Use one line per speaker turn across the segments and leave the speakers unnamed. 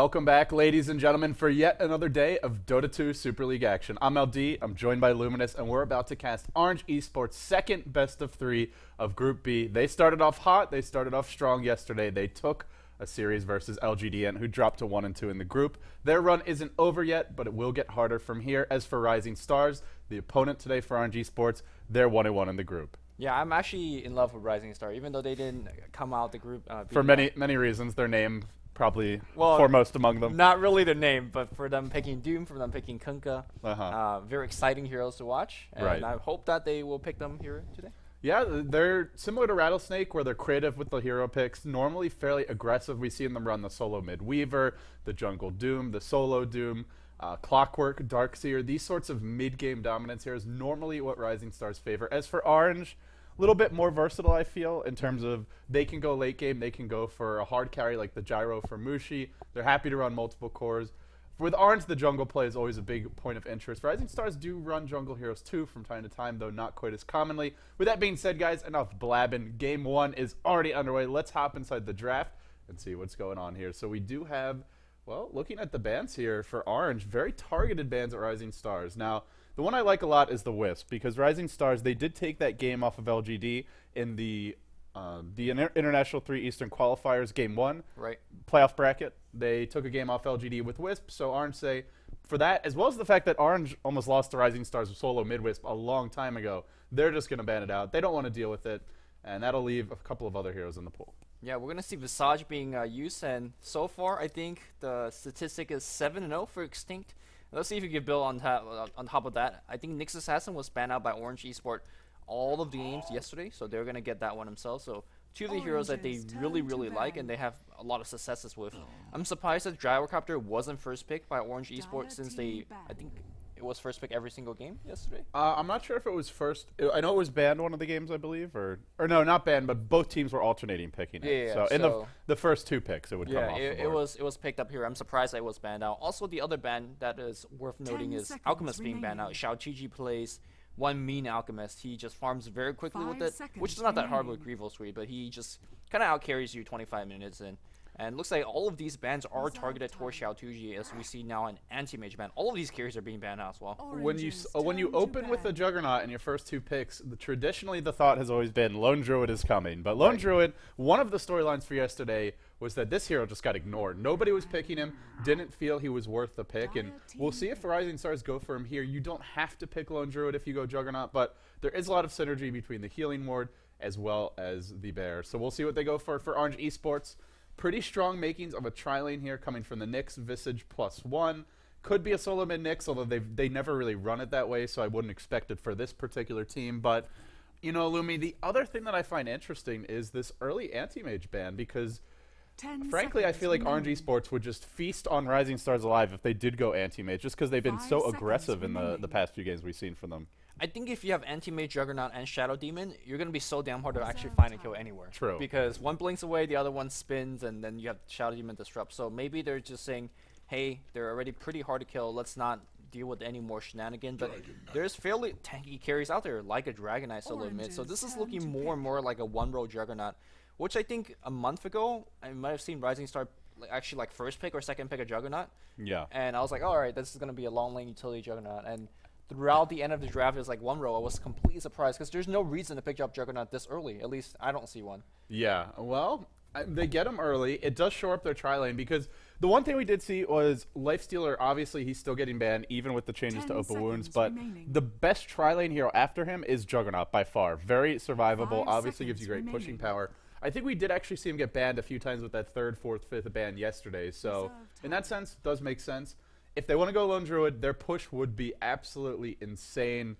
Welcome back, ladies and gentlemen, for yet another day of Dota 2 Super League action. I'm LD, I'm joined by Luminous, and we're about to cast Orange Esports' second best of three of Group B. They started off hot, they started off strong yesterday. They took a series versus LGDN, who dropped to 1 and 2 in the group. Their run isn't over yet, but it will get harder from here. As for Rising Stars, the opponent today for Orange Esports, they're 1 and 1 in the group.
Yeah, I'm actually in love with Rising Star, even though they didn't come out the group.
For many reasons, their name probably foremost among them.
Not really the name, but for them picking Doom, for them picking Kunkka, very exciting heroes to watch, and I hope that they will pick them here today.
Yeah, they're similar to Rattlesnake, where they're creative with the hero picks, normally fairly aggressive. We've seen them run the solo mid-weaver, the jungle Doom, the solo Doom, Clockwork, Darkseer. These sorts of mid-game dominance heroes normally what Rising Stars favor. As for Orange, a little bit more versatile, I feel, in terms of they can go late game, they can go for a hard carry like the Gyro for Mushi. They're happy to run multiple cores. With Orange, the jungle play is always a big point of interest. Rising Stars do run jungle heroes too from time to time, though not quite as commonly. With that being said, guys, enough blabbing. Game 1 is already underway. Let's hop inside the draft and see what's going on here. So we do have, well, looking at the bans here for Orange, very targeted bans at Rising Stars. Now, the one I like a lot is the Wisp, because Rising Stars, they did take that game off of LGD in the International 3 Eastern Qualifiers Game 1 playoff bracket. They took a game off LGD with Wisp, so Orange say, for that, as well as the fact that Orange almost lost to Rising Stars solo mid-Wisp a long time ago, they're just going to ban it out. They don't want to deal with it, and that'll leave a couple of other heroes in the pool.
Yeah, we're going to see Visage being used, and so far, I think the statistic is 7-0 for Extinct. Let's see if we can build on top of that. I think Nyx Assassin was banned out by Orange Esports all of the games yesterday, so they're going to get that one themselves. So two of the heroes that they really like and they have a lot of successes with. I'm surprised that Gyrocopter wasn't first pick by Orange Esports, since I think it was first pick every single game yesterday.
I'm not sure if it was first. I know it was banned one of the games, I believe, or no, not banned, but both teams were alternating picking it.
Yeah,
so in the first two picks, it would come off the board.
It was picked up here. I'm surprised it was banned out. Also, the other ban that is worth noting is Alchemist being banned out. Xiao Qiji plays one mean Alchemist. He just farms very quickly with it, which is not that hard with Greevil's Read, but he just kind of out carries you 25 minutes in. And it looks like all of these bans are targeted towards Xiao Tuji, as we see now an anti-mage ban. All of these carries are being banned out as well.
When you open with the Juggernaut in your first two picks, traditionally the thought has always been Lone Druid is coming. But Lone Druid, one of the storylines for yesterday was that this hero just got ignored. Nobody was picking him, didn't feel he was worth the pick, and we'll see if the Rising Stars go for him here. You don't have to pick Lone Druid if you go Juggernaut, but there is a lot of synergy between the Healing Ward as well as the Bear. So we'll see what they go for Orange Esports. Pretty strong makings of a tri-lane here coming from the Nyx Visage +1. Could be a solo mid Nyx, although they never really run it that way, so I wouldn't expect it for this particular team. But, you know, Lumi, the other thing that I find interesting is this early anti-mage ban, because frankly, I feel like Orange Esports would just feast on Rising Stars alive if they did go anti-mage, just because they've been so aggressive in the past few games we've seen from them.
I think if you have Anti-Mage, Juggernaut, and Shadow Demon, you're going to be so damn hard to actually find a kill anywhere.
True.
Because one blinks away, the other one spins, and then you have Shadow Demon disrupt. So maybe they're just saying, hey, they're already pretty hard to kill, let's not deal with any more shenanigans. But there's fairly tanky carries out there, like a Dragonite solo mid. So this is looking more and more like a one-row Juggernaut, which I think a month ago, I might have seen Rising Star actually like first pick or second pick a Juggernaut.
Yeah.
And I was like, alright, this is going to be a long lane utility Juggernaut. And throughout the end of the draft, it was like one row. I was completely surprised because there's no reason to pick up Juggernaut this early. At least I don't see one.
Yeah, well, they get him early. It does shore up their tri-lane, because the one thing we did see was Lifestealer. Obviously, he's still getting banned, even with the changes to Open Wounds. But the best tri-lane hero after him is Juggernaut by far. Very survivable. Obviously, gives you great pushing power. I think we did actually see him get banned a few times with that third, fourth, fifth ban yesterday. So in that sense, it does make sense. If they want to go Lone Druid, their push would be absolutely insane.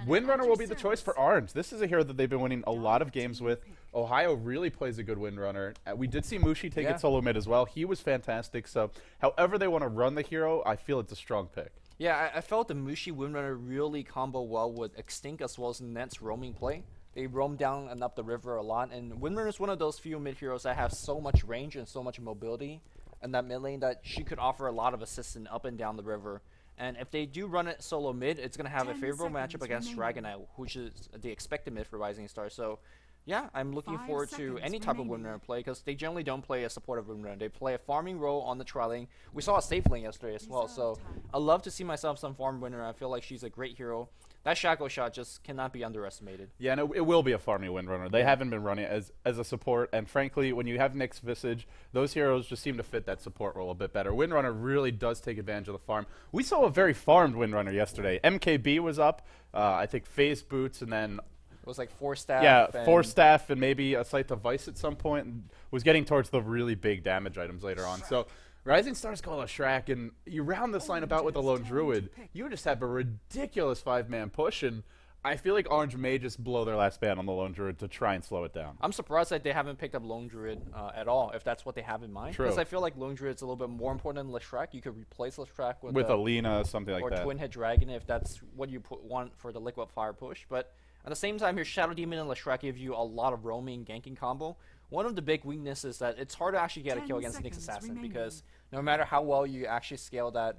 Windrunner will be the choice for Orange. This is a hero that they've been winning a lot of games with. Ohio really plays a good Windrunner. We did see Mushi take it solo mid as well. He was fantastic. So however they want to run the hero, I feel it's a strong pick.
Yeah, I felt the Mushi Windrunner really combo well with Extinct as well as Net's roaming play. They roam down and up the river a lot. And Windrunner is one of those few mid heroes that have so much range and so much mobility in that mid lane that she could offer a lot of assistance up and down the river. And if they do run it solo mid, it's going to have a favorable matchup against Dragonite, which is the expected mid for Rising Star. So Yeah, I'm looking
5
forward to
seconds
any type of
remaining.
Windrunner play because they generally don't play a supportive Windrunner. They play a farming role on the tri lane. We saw a safe lane yesterday as well, so
Reserve time.
I love to see myself some farm Windrunner. I feel like she's a great hero. That Shackle shot just cannot be underestimated.
Yeah, and it will be a farming Windrunner. They haven't been running it as a support, and frankly, when you have Nyx Visage, those heroes just seem to fit that support role a bit better. Windrunner really does take advantage of the farm. We saw a very farmed Windrunner yesterday. MKB was up, I think Phase Boots, and then
It was like 4 staff.
yeah,
and
4 staff and maybe a Scythe of Vice at some point, and was getting towards the really big damage items later on. So Rising Stars call a Shrek, and you round this lineup out with a Lone Druid, you just have a ridiculous 5-man push, and I feel like Orange may just blow their last ban on the Lone Druid to try and slow it down.
I'm surprised that they haven't picked up Lone Druid at all, if that's what they have in mind.
True.
Because I feel like Lone Druid's a little bit more important than Leshrac. You could replace Leshrac
With Alina, something like
or
that.
Twin Head Dragon if that's what you want for the Liquid Fire push. But at the same time, your Shadow Demon and Leshrac give you a lot of roaming ganking combo. One of the big weaknesses is that it's hard to actually get a
10
kill against Nyx
seconds
Assassin
remaining.
because no matter how well you actually scale that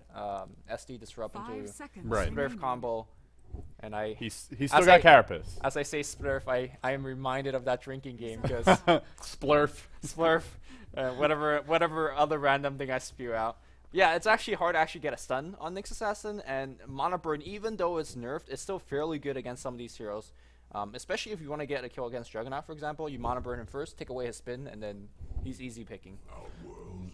SD Disrupt
5
into
seconds
Right.
Splurf
remaining.
combo, and
He's still
As
got
I-
Carapace.
as I say Splurf, I am reminded of that drinking game because
Splurf.
Splurf, whatever other random thing I spew out. Yeah, it's actually hard to actually get a stun on Nyx Assassin, and Mana Burn, even though it's nerfed, it's still fairly good against some of these heroes. Especially if you want to get a kill against Juggernaut, for example, you Mana Burn him first, take away his spin, and then he's easy picking.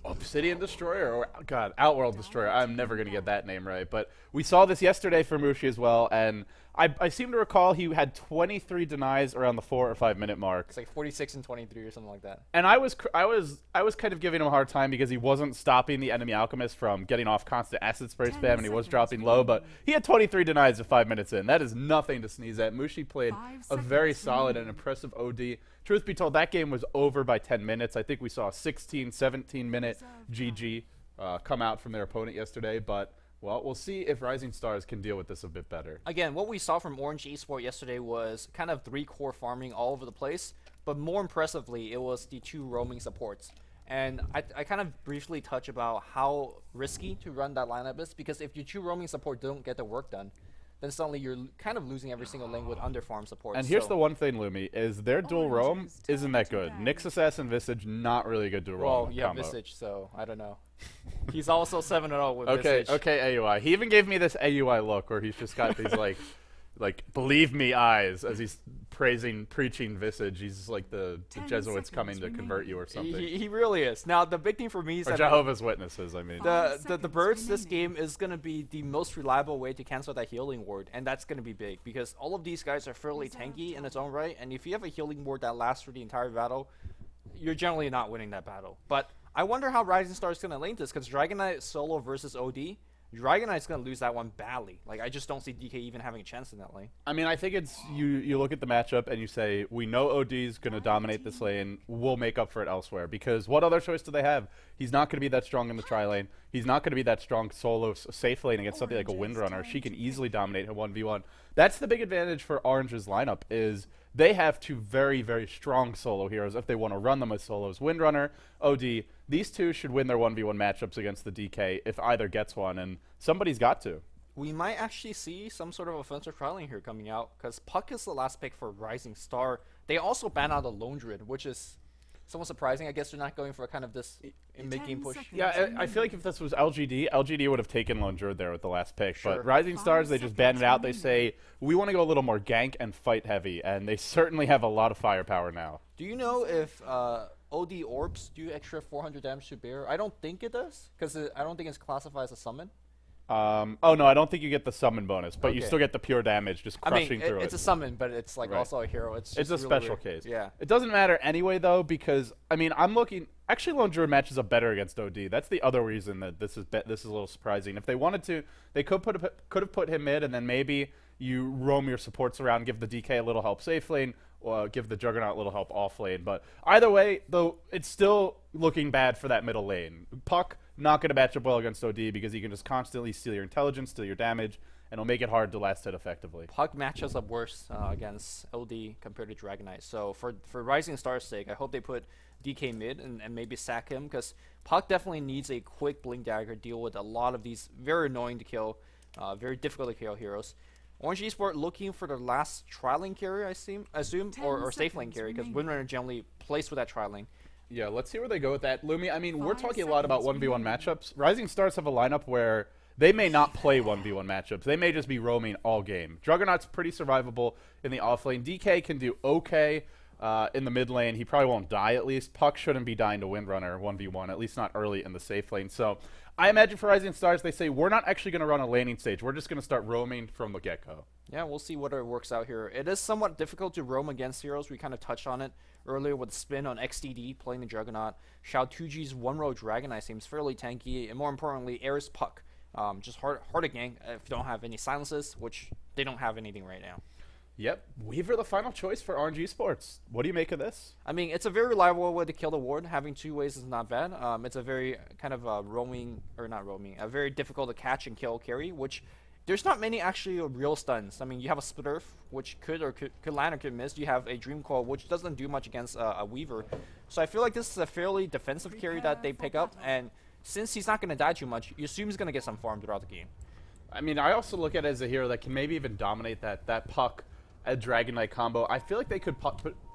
Obsidian Destroyer, or God, Outworld Destroyer. I'm never gonna get that name right, but we saw this yesterday for Mushi as well, and I seem to recall he had 23 denies around the 4 or 5 minute mark.
It's like 46 and 23 or something like that.
And I was kind of giving him a hard time because he wasn't stopping the enemy alchemist from getting off constant acid spray
10
spam, and he was
seconds
dropping low. But
remaining.
he had 23 denies at 5 minutes in. That is nothing to sneeze at. Mushi played
5
a very
seconds
solid and
remaining.
impressive OD. Truth be told, that game was over by 10 minutes. I think we saw a 16, 17 minute GG come out from their opponent yesterday. But well, we'll see if Rising Stars can deal with this a bit better.
Again, what we saw from Orange Esport yesterday was kind of 3-core farming all over the place, but more impressively, it was the 2 roaming supports. And I kind of briefly touch about how risky to run that lineup is, because if your 2 roaming support don't get the work done, then suddenly you're kind of losing every single lane with underfarm support.
And here's
so,
the one thing, Lumi, is their dual roam
Orange's
isn't that
turn
good.
to
Nyx Assassin Visage, not really a good dual
well,
roam
yeah,
combo.
Visage, so I don't know. He's also 7-0 with
Okay,
Visage.
okay, AUI. He even gave me this AUI look where he's just got these like believe me eyes as he's preaching Visage. He's just like the
10
Jesuits coming to
seconds
convert you or something.
He really is. Now, the big thing for me is
Or
that
Jehovah's Witnesses, I mean.
Five
the
seconds
birds this
remaining.
game is going to be the most reliable way to cancel that healing ward, and that's going to be big because all of these guys are fairly tanky in its own right, and if you have a healing ward that lasts for the entire battle, you're generally not winning that battle. But I wonder how Rising Star is going to lane this, because Dragon Knight solo versus OD, Dragon Knight's going to lose that one badly. Like, I just don't see DK even having a chance in that lane.
I mean, I think it's you look at the matchup and you say, we know OD's going to dominate this lane. We'll make up for it elsewhere. Because what other choice do they have? He's not going to be that strong in the tri lane. He's not going to be that strong solo safe lane against something like a Windrunner. She can easily dominate him 1v1. That's the big advantage for Orange's lineup is they have 2 very, very strong solo heroes if they want to run them as solos. Windrunner, OD, these 2 should win their 1v1 matchups against the DK if either gets one, and somebody's got to.
We might actually see some sort of offensive trialing here coming out, because Puck is the last pick for Rising Star. They also ban out the Lone Druid, which is somewhat surprising. I guess they're not going for kind of this mid-game
10
push.
seconds.
Yeah, I feel like if this was LGD would have taken Lone Druid there with the last pick.
Sure.
But Rising
5
Stars, they just ban it out. They
seconds
say, we want to go a little more gank and fight heavy, and they certainly have a lot of firepower now.
Do you know if OD Orbs do extra 400 damage to Bear? I don't think it does, because I don't think it's classified as a summon.
Oh, no, I don't think you get the summon bonus, but you
Okay.
still get the pure damage just
I mean,
crushing through
it's
it.
a summon, but it's like
Right.
also a hero. It's
It's
just
a
really
special
weird.
case.
Yeah.
It doesn't matter anyway, though, because, I mean, I'm looking... Actually, Lone Druid matches up better against OD. That's the other reason that this is a little surprising. If they wanted to, they could have put him mid, and then maybe you roam your supports around, give the DK a little help safe lane, or give the Juggernaut a little help off lane. But either way, though, it's still looking bad for that middle lane. Puck, not going to match up well against OD because he can just constantly steal your intelligence, steal your damage, and it'll make it hard to last hit effectively.
Puck matches up worse against LD compared to Dragon Knight. So for Rising Star's sake, I hope they put DK mid and maybe sack him, because Puck definitely needs a quick Blink Dagger deal with a lot of these very annoying to kill, very difficult to kill heroes. Orange Esport looking for the last tri-lane carry, I assume, or safe lane carry, because Windrunner generally plays with that tri-lane.
Yeah, let's see where they go with that. Lumi, I mean, we're
5
talking a lot about
seconds
1v1
remaining.
matchups. Rising Stars have a lineup where they may not play 1v1 matchups. They may just be roaming all game. Juggernaut's pretty survivable in the off lane. DK can do okay in the mid lane. He probably won't die at least. Puck shouldn't be dying to Windrunner 1v1, at least not early in the safe lane. So I imagine for Rising Stars, they say, we're not actually going to run a laning stage. We're just going to start roaming from the get-go.
Yeah, we'll see whether it works out here. It is somewhat difficult to roam against heroes. We kind of touched on it earlier with Spin on XDD playing the Juggernaut. Xiao Tuji's one-row Dragonite seems fairly tanky, and more importantly, Air's Puck. Just hard to gank if you don't have any silences, which they don't have anything right now.
Yep, Weaver the final choice for RNG Esports. What do you make of this?
I mean, it's a very reliable way to kill the ward. Having 2 ways is not bad. It's a very kind of a very difficult to catch and kill carry, which there's not many actually real stuns. I mean, you have a Split Earth, which could land or could miss. You have a Dream Coil, which doesn't do much against a Weaver. So I feel like this is a fairly defensive carry that they pick up, and since he's not going to die too much, you assume he's going to get some farm throughout the game.
I mean, I also look at it as a hero that can maybe even dominate that Puck at Dragon Knight combo. I feel like they could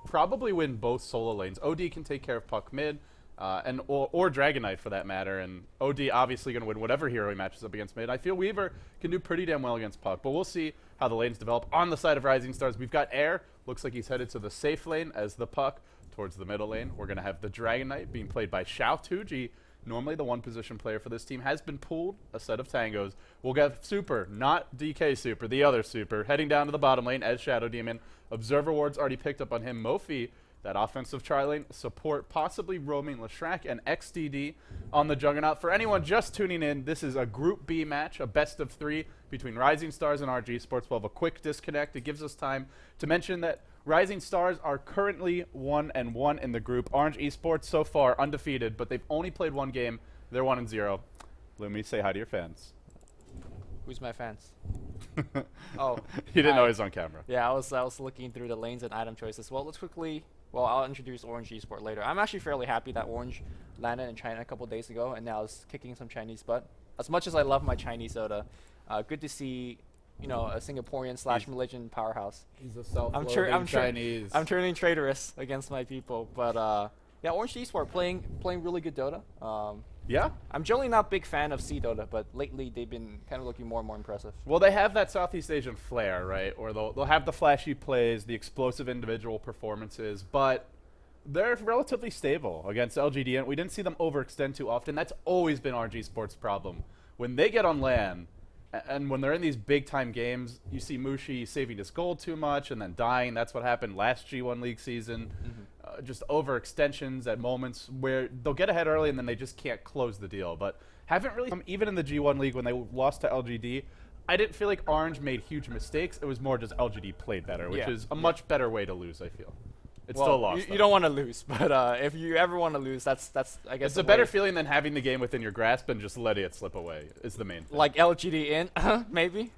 probably win both solo lanes. OD can take care of Puck mid, or Dragon Knight for that matter, and OD obviously going to win whatever hero he matches up against mid. I feel Weaver can do pretty damn well against Puck, but we'll see how the lanes develop. On the side of Rising Stars, we've got Air. Looks like he's headed to the safe lane as the Puck towards the middle lane. We're going to have the Dragon Knight being played by Xiao Tuji. Normally the one position player for this team has been pulled a set of tangos. We'll get Super, not DK Super, the other Super, heading down to the bottom lane as Shadow Demon. Observer Ward's already picked up on him. Mofi, that offensive tri-lane support, possibly roaming Leshrac and XDD on the Juggernaut. For anyone just tuning in, this is a Group B match, a best of 3 between Rising Stars and RG Sports. We'll have a quick disconnect. It gives us time to mention that Rising Stars are currently 1-1 in the group. Orange Esports so far undefeated, but they've only played 1 game. They're 1-0. Lumi, say hi to your fans.
Who's my fans? Oh,
you didn't know
hi.
he was on camera.
Yeah, I was looking through the lanes and item choices. Well, let's quickly. Well, I'll introduce Orange Esport later. I'm actually fairly happy that Orange landed in China a couple days ago, and now is kicking some Chinese butt. As much as I love my Chinese soda, good to see, you know, a Singaporean / Malaysian powerhouse.
He's a self-loathing Chinese.
I'm turning traitorous against my people, but yeah, Orange Esport playing really good Dota.
Yeah?
I'm generally not a big fan of C Dota, but lately they've been kind of looking more and more impressive.
Well, they have that Southeast Asian flair, right? Or they'll have the flashy plays, the explosive individual performances, but they're relatively stable against LGD, and we didn't see them overextend too often. That's always been RG Sports' problem. When they get on LAN, and when they're in these big-time games, you see Mushi saving his gold too much and then dying. That's what happened last G1 League season. Just overextensions at moments where they'll get ahead early and then they just can't close the deal. But haven't really, even in the G1 League when they lost to LGD, I didn't feel like Orange made huge mistakes. It was more just LGD played better, which is a much better way to lose, I feel. It's
well,
still a loss.
You don't want to lose, but if you ever want to lose, that's I guess
It's a better feeling than having the game within your grasp and just letting it slip away. Is the main thing.
like LGD in maybe.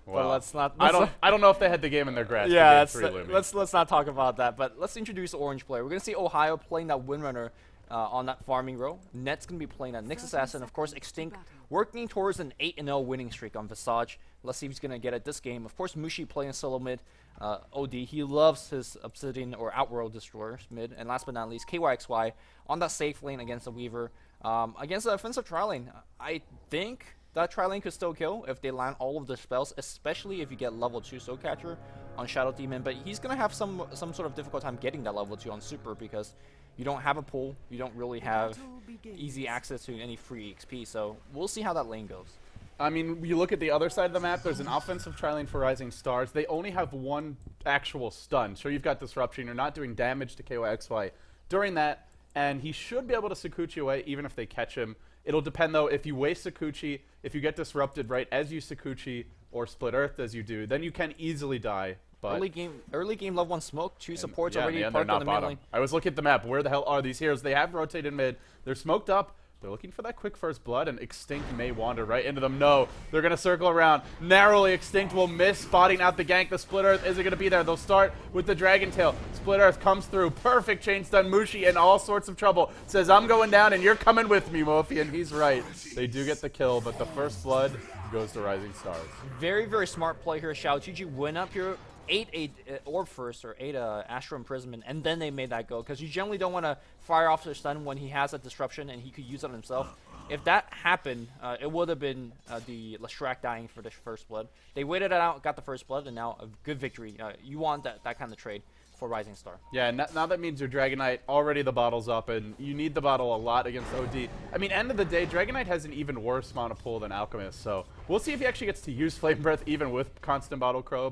Well,
but let's not.
I don't know if they had the game in their grasp.
Yeah, let's not talk about that. But let's introduce the Orange player. We're gonna see Ohio playing that Windrunner on that farming row. Net's gonna be playing that Nyx Assassin, of course. Extinct working towards an 8-0 winning streak on Visage. Let's see if he's gonna get it this game. Of course, Mushi playing solo mid. OD, he loves his Obsidian or Outworld Destroyers mid. And last but not least, KYXY on that safe lane against the Weaver. Against the offensive tri lane, I think that tri-lane could still kill if they land all of the spells, especially if you get level 2 Soul Catcher on Shadow Demon. But he's going to have some sort of difficult time getting that level 2 on Super because you don't have a pull, you don't really have easy access to any free XP. So we'll see how that lane goes.
I mean, you look at the other side of the map, there's an offensive tri-lane for Rising Stars. They only have 1 actual stun. So you've got Disruption, you're not doing damage to KYXY during that, and he should be able to Sakuchi away even if they catch him. It'll depend, though, if you waste Sakuchi, if you get disrupted right as you Sakuchi or Split Earth as you do, then you can easily die. But
Early game level 1 smoke, 2 supports
yeah,
already
they're
parked on
not
the mid
bottom.
lane.
I was looking at the map. Where the hell are these heroes? They have rotated mid. They're smoked up, They're looking for that quick first blood, and Extinct may wander right into them. No, they're going to circle around. Narrowly, Extinct will miss spotting out the gank. The Split Earth isn't going to be there. They'll start with the Dragon Tail. Split Earth comes through. Perfect chain stun. Mushi in all sorts of trouble. Says, I'm going down, and you're coming with me, Mofi, and he's right. They do get the kill, but the first blood goes to Rising Stars.
Very, very smart play here. Xiaotuji went up here, ate a orb first, or ate a Astral Imprisonment, and then they made that go, because you generally don't want to fire off their stun when he has a disruption and he could use it himself. If that happened, it would have been the Lestrak dying for the first blood. They waited it out, got the first blood, and now a good victory. You want that kind of trade for Rising Star.
Yeah, and now that means your Dragon Knight, already the bottle's up, and you need the bottle a lot against OD. I mean, end of the day, Dragon Knight has an even worse mana pool than Alchemist, so we'll see if he actually gets to use Flame Breath even with constant Bottle Crow,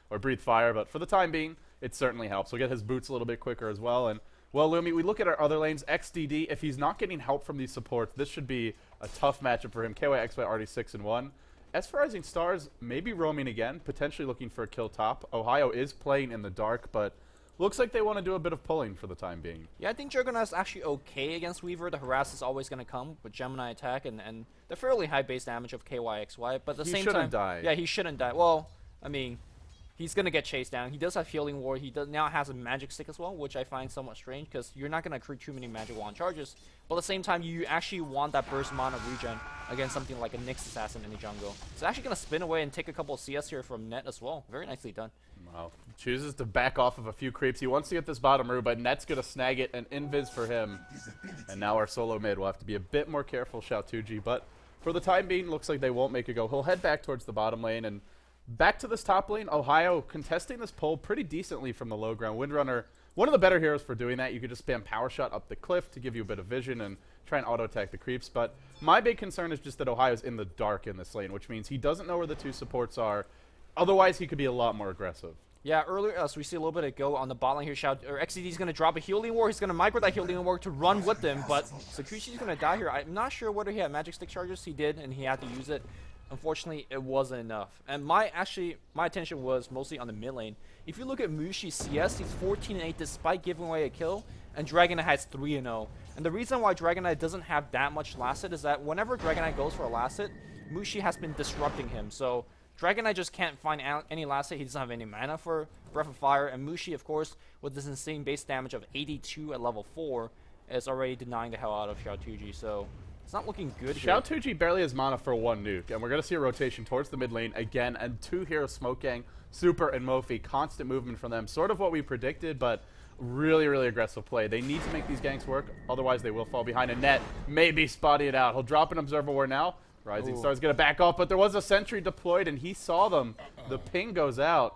or Breathe Fire, but for the time being, it certainly helps. We'll get his boots a little bit quicker as well, and well, Lumi, we look at our other lanes, XDD, if he's not getting help from these supports, this should be a tough matchup for him. KYXY already 6-1. As for Rising Stars, maybe roaming again, potentially looking for a kill top. Ohio is playing in the dark, but looks like they want to do a bit of pulling for the time being.
Yeah, I think Juggernaut's actually okay against Weaver. The harass is always going to come with Gemini attack and the fairly high base damage of KYXY, but at the same time... He shouldn't
die.
Yeah, he shouldn't die. Well, I mean... He's going to get chased down. He does have Healing Ward. He now has a Magic Stick as well, which I find somewhat strange because you're not going to accrue too many Magic Wand charges. But at the same time, you actually want that burst mana regen against something like a Nyx Assassin in the jungle. It's actually going to spin away and take a couple of CS here from Net as well. Very nicely done.
Wow. Chooses to back off of a few creeps. He wants to get this bottom root, but Net's going to snag it, and invis for him. And now our solo mid will have to be a bit more careful, Xiaotuji. But for the time being, looks like they won't make a go. He'll head back towards the bottom lane, and back to this top lane, Ohio contesting this pole pretty decently from the low ground. Windrunner, one of the better heroes for doing that. You could just spam Power Shot up the cliff to give you a bit of vision and try and auto-attack the creeps. But my big concern is just that Ohio's in the dark in this lane, which means he doesn't know where the two supports are. Otherwise, he could be a lot more aggressive.
Yeah, earlier, so we see a little bit of go on the bot lane here. XCD's going to drop a Healing Ward. He's going to migrate that Healing Ward to run with them, but Sakuchi's going to die here. I'm not sure whether he had Magic Stick charges. He did, and he had to use it. Unfortunately, it wasn't enough. And my attention was mostly on the mid lane. If you look at Mushi's CS, he's 14-8 despite giving away a kill, and Dragon Knight has 3-0. And the reason why Dragon Knight doesn't have that much last hit is that whenever Dragon Knight goes for a last hit, Mushi has been disrupting him. So Dragon Knight just can't find any last hit. He doesn't have any mana for Breath of Fire. And Mushi, of course, with this insane base damage of 82 at level 4, is already denying the hell out of Xiaotuji. So it's not looking good here.
Xiaotuji barely has mana for one nuke, and we're going to see a rotation towards the mid lane again, and two hero Smoke Gang, Super and Mofi, constant movement from them. Sort of what we predicted, but really, really aggressive play. They need to make these ganks work, otherwise they will fall behind. And Net may be spotting it out. He'll drop an Observer Ward now. Rising Star's going to back off, but there was a sentry deployed, and he saw them. The ping goes out,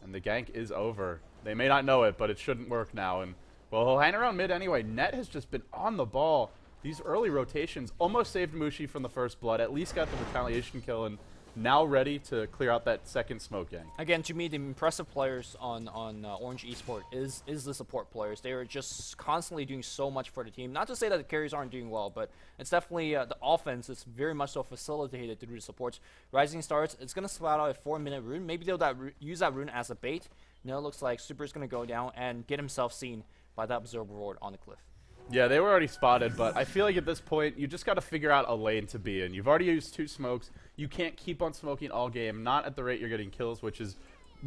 and the gank is over. They may not know it, but it shouldn't work now. And, well, he'll hang around mid anyway. Net has just been on the ball. These early rotations almost saved Mushi from the first blood, at least got the retaliation kill, and now ready to clear out that second Smoke Gang.
Again, to me, the impressive players on Orange Esport is the support players. They are just constantly doing so much for the team. Not to say that the carries aren't doing well, but it's definitely the offense is very much so facilitated through the supports. Rising Stars, it's going to slot out a 4-minute rune. Maybe they'll use that rune as a bait. No, it looks like Super's going to go down and get himself seen by that Observer Ward on the cliff.
Yeah, they were already spotted, but I feel like at this point, you just got to figure out a lane to be in. You've already used 2 smokes. You can't keep on smoking all game, not at the rate you're getting kills, which is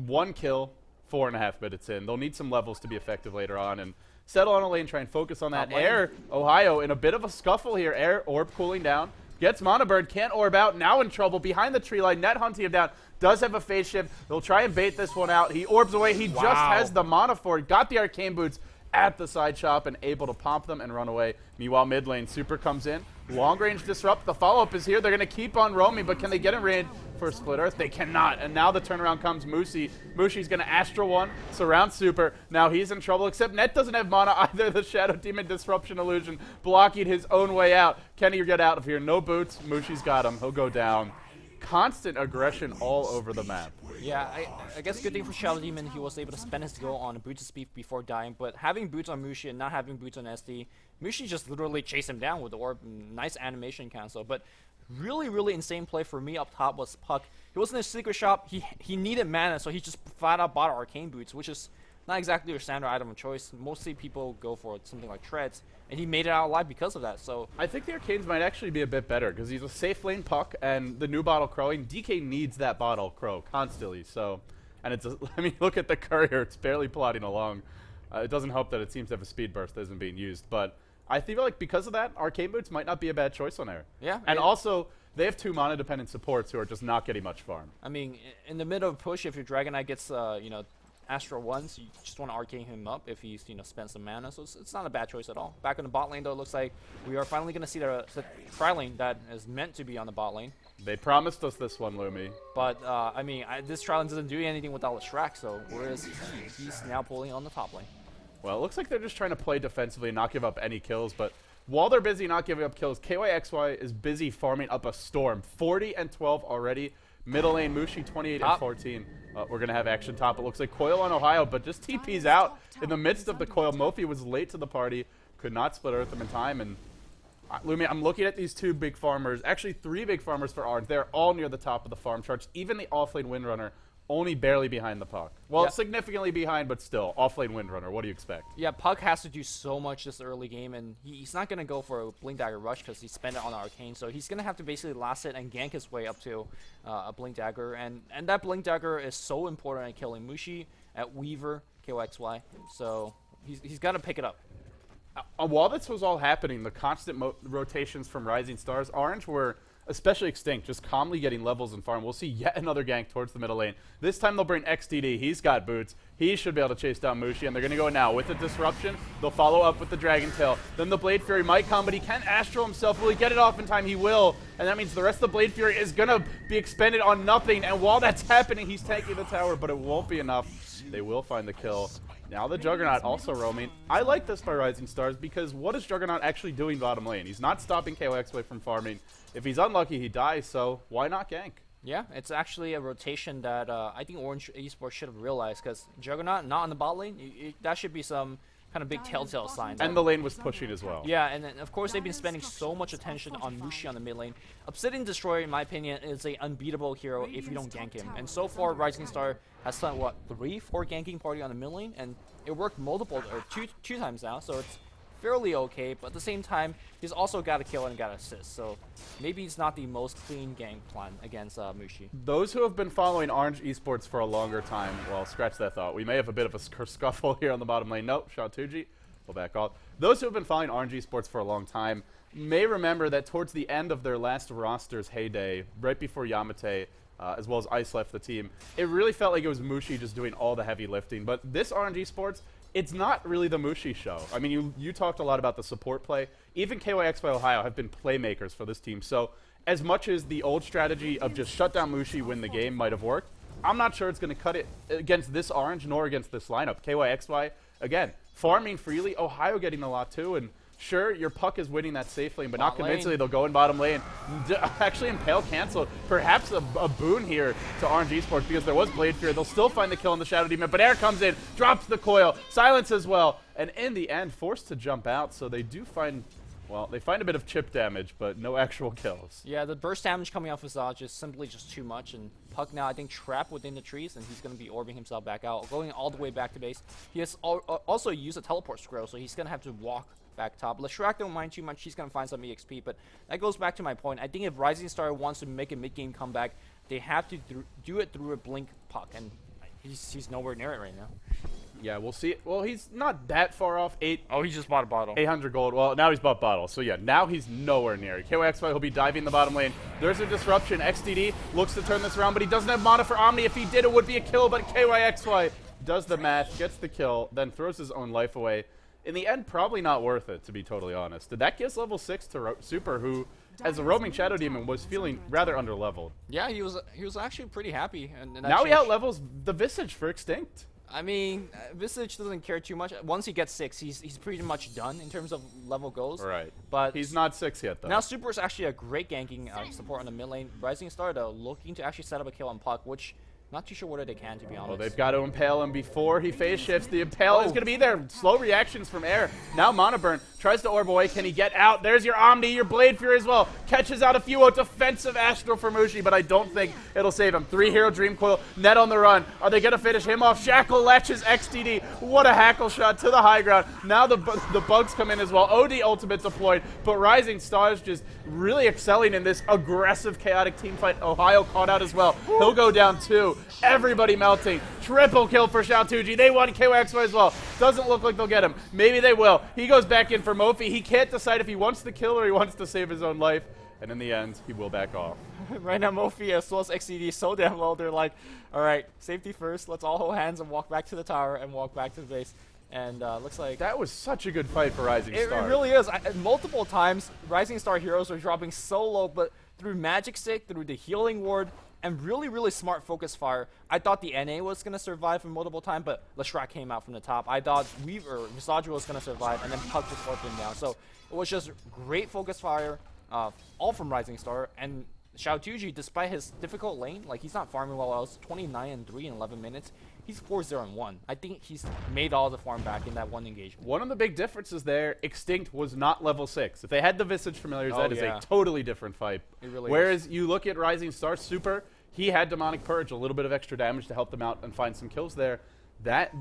1 kill, 4.5 minutes in. They'll need some levels to be effective later on, and settle on a lane, try and focus on that. Air, Ohio, in a bit of a scuffle here. Air, Orb cooling down. Gets Mana Bird, can't orb out, now in trouble, behind the tree line, Net hunting him down, does have a phase shift. They'll try and bait this one out. He orbs away, he just has the mana for it, got the Arcane Boots at the side shop and able to pomp them and run away. Meanwhile, mid lane, Super comes in. Long range disrupt. The follow-up is here. They're going to keep on roaming, but can they get in range for Split Earth? They cannot. And now the turnaround comes. Mushi's going to Astral 1, surround Super. Now he's in trouble, except Net doesn't have mana either. The Shadow Demon Disruption Illusion blocking his own way out. Can he get out of here? No boots. Mushi's got him. He'll go down. Constant aggression all over the map.
Yeah, I guess good thing for Shadow Demon, he was able to spend his go on Boots of Speed before dying, but having boots on Mushi and not having boots on SD, Mushi just literally chased him down with the orb. Nice animation cancel, but really, really insane play for me up top was Puck. He was in his secret shop, he needed mana, so he just flat out bought Arcane Boots, which is not exactly your standard item of choice. Mostly people go for something like Treads, and he made it out alive because of that. So
I think the Arcanes might actually be a bit better because he's a safe lane Puck, and the new bottle crowing. DK needs that bottle crow constantly. So, and it's I mean, look at the courier; it's barely plodding along. It doesn't help that it seems to have a speed burst that isn't being used, but I feel like because of that, Arcane Boots might not be a bad choice on there.
Yeah,
and also they have 2 mana-dependent supports who are just not getting much farm.
I mean, in the middle of push, if your Dragon Knight gets Astro once, you just want to arcane him up if he's spent some mana, so it's not a bad choice at all. Back on the bot lane though, it looks like we are finally going to see the tri-lane that is meant to be on the bot lane.
They promised us this one, Lumi.
But I mean, this tri-lane doesn't do anything without Leshrac, so whereas he's now pulling on the top lane.
Well, it looks like they're just trying to play defensively and not give up any kills, but while they're busy not giving up kills, KYXY is busy farming up a storm. 40 and 12 already. Middle lane, Mushi 28 and 14. We're going to have action top. It looks like Coil on Ohio, but just TP's out in the midst of the Coil. Mofi was late to the party, could not split Earth in time. And Lumi, I'm looking at these 2 big farmers, actually 3 big farmers for Orange. They're all near the top of the farm charts. Even the offlane Windrunner, only barely behind the Puck. Well,
yeah.
Significantly behind, but still. Offlane Windrunner, what do you expect?
Yeah, Puck has to do so much this early game, and he's not going to go for a Blink Dagger Rush because he spent it on Arcane, so he's going to have to basically last it and gank his way up to a Blink Dagger, and that Blink Dagger is so important at killing Mushi, at Weaver, KOXY, so he's got to pick it up.
While this was all happening, the constant rotations from Rising Stars, Orange were especially Extinct, just calmly getting levels in farm. We'll see yet another gank towards the middle lane. This time they'll bring XDD. He's got boots. He should be able to chase down Mushi, and they're going to go now. With the Disruption, they'll follow up with the Dragon Tail. Then the Blade Fury might come, but he can't Astro himself. Will he get it off in time? He will, and that means the rest of the Blade Fury is going to be expended on nothing, and while that's happening, he's tanking the tower, but it won't be enough. They will find the kill. Now the Juggernaut also roaming. I like this by Rising Stars because what is Juggernaut actually doing bottom lane? He's not stopping KOXY from farming. If he's unlucky, he dies, so why not gank?
Yeah, it's actually a rotation that I think Orange Esports should have realized because Juggernaut not on the bot lane, that should be some kind of big telltale sign.
And the lane was pushing as well.
Yeah, and then of course they've been spending so much attention on Mushi on the mid lane. Obsidian Destroyer, in my opinion, is a unbeatable hero if you don't gank him. And so far, Rising Star has done what, 3-4 ganking party on the mid lane, and it worked multiple or two times now. So it's fairly okay, but at the same time, he's also got a kill and got an assist. So maybe it's not the most clean gank plan against Mushi.
Those who have been following Orange Esports for a longer time, well, scratch that thought. We may have a bit of a scuffle here on the bottom lane. Nope, Shao-Tuji will back off. Those who have been following Orange Esports for a long time may remember that towards the end of their last roster's heyday, right before Yamate, as well as Ice left the team, it really felt like it was Mushi just doing all the heavy lifting. But this Orange Esports, it's not really the Mushi show. I mean, you talked a lot about the support play. Even KYXY Ohio have been playmakers for this team. So as much as the old strategy of just shut down Mushi, win the game might have worked, I'm not sure it's going to cut it against this Orange nor against this lineup. KYXY, again, farming freely. Ohio getting a lot too. And sure, your Puck is winning that safe lane, but not convincingly. They'll go in bottom lane. Actually, Impale canceled. Perhaps a boon here to Orange Esports because there was Blade Fury. They'll still find the kill on the Shadow Demon, but Air comes in, drops the coil, silence as well, and in the end, forced to jump out. So they do find, well, they find a bit of chip damage, but no actual kills.
Yeah, the burst damage coming off Visage is simply just too much, and Puck now, I think, trapped within the trees, and he's going to be orbing himself back out, going all the way back to base. He has also used a teleport scroll, so he's going to have to walk back top. Leshrac don't mind too much. He's going to find some EXP, but that goes back to my point. I think if Rising Star wants to make a mid-game comeback, they have to do it through a Blink Puck, and he's nowhere near it right now.
Yeah, we'll see. Well, he's not that far off.
Oh, he just bought a bottle.
800 gold. Well, now he's bought bottles. So yeah, now he's nowhere near it. KYXY will be diving the bottom lane. There's a disruption. XDD looks to turn this around, but he doesn't have mana for Omni. If he did, it would be a kill, but KYXY does the math, gets the kill, then throws his own life away. In the end, probably not worth it, to be totally honest. Did that gives level 6 to Super, who, as a roaming Shadow Demon, was feeling rather underleveled.
Yeah, he was actually pretty happy. And
now he outlevels the Visage for Extinct.
I mean, Visage doesn't care too much. Once he gets 6, he's pretty much done in terms of level goals.
Right.
But
he's not 6 yet, though.
Now Super is actually a great ganking support on the mid lane. Rising Star, though, looking to actually set up a kill on Puck, which Not too sure whether they can, to be honest.
Well, they've got to impale him before he phase shifts. The impale is going to be there. Slow reactions from air. Now Mana Burn tries to orb away. Can he get out? There's your Omni, your Blade Fury as well. Catches out a few. Defensive Astral for Mushi, but I don't think it'll save him. 3-hero Dream Coil. Net on the run. Are they going to finish him off? Shackle latches XTD. What a hackle shot to the high ground. Now the bugs come in as well. OD ultimate deployed, but Rising Stars just really excelling in this aggressive, chaotic team fight. Ohio caught out as well. He'll go down 2. Everybody melting. Triple kill for Xiaotuji. They want KYXY as well. Doesn't look like they'll get him. Maybe they will. He goes back in for Mofi. He can't decide if he wants to kill or he wants to save his own life. And in the end, he will back off.
Right now, Mofi as well as XCD is so damn low. They're like, all right, safety first. Let's all hold hands and walk back to the tower and walk back to the base. And looks like
that was such a good fight for Rising Star.
It really is. Multiple times, Rising Star heroes are dropping so low, but through Magic Stick, through the Healing Ward, and really, really smart focus fire, I thought the NA was going to survive for multiple times, but Leshrac came out from the top. I thought Visage was going to survive, and then Puck just orped him down. So it was just great focus fire, all from Rising Star. And Xiaotuji, despite his difficult lane, like he's not farming well else, 29-3 in 11 minutes. He's 4-0-1. I think he's made all the farm back in that one engagement.
One of the big differences there, Extinct was not level 6. If they had the Visage Familiars, that is a totally different fight.
It really
Whereas
is.
You look at Rising Star Super, he had Demonic Purge, a little bit of extra damage to help them out and find some kills there.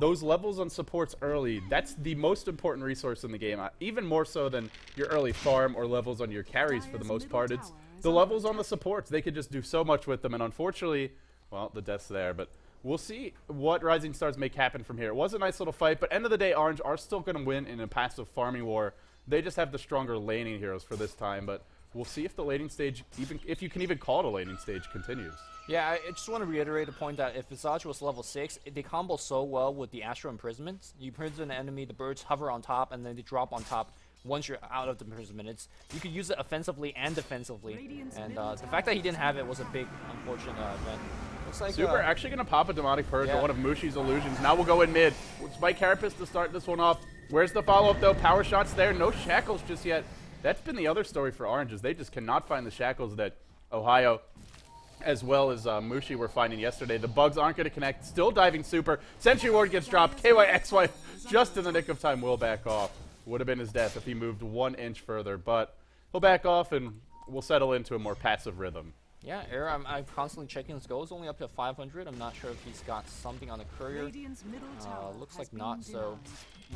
Those levels on supports early, that's the most important resource in the game, even more so than your early farm or levels on your carries for the most part. It's the levels on the supports. They could just do so much with them, and unfortunately, well, the death's there, but we'll see what Rising Stars make happen from here. It was a nice little fight, but end of the day, Orange are still going to win in a passive farming war. They just have the stronger laning heroes for this time, but we'll see if the laning stage, even if you can even call it a laning stage, continues.
Yeah, I just want to reiterate the point that if Visage was level 6, they combo so well with the Astral Imprisonments. You imprison an enemy, the birds hover on top, and then they drop on top once you're out of the imprisonment. You could use it offensively and defensively. And the fact that he didn't have it was a big, unfortunate event. Looks like
Super actually going to pop a Demonic Purge on one of Mushi's illusions. Now we'll go in mid. Spike Carapace to start this one off. Where's the follow-up, though? Power shots there. No shackles just yet. That's been the other story for Orange, is they just cannot find the shackles that Ohio as well as Mushi were finding yesterday. The bugs aren't going to connect. Still diving Super. Sentry Ward gets dropped. KYXY just in the nick of time will back off. Would have been his death if he moved 1 inch further, but he'll back off and we'll settle into a more passive rhythm.
Yeah, Air, I'm constantly checking his goals. Only up to 500. I'm not sure if he's got something on the courier. Looks like not. So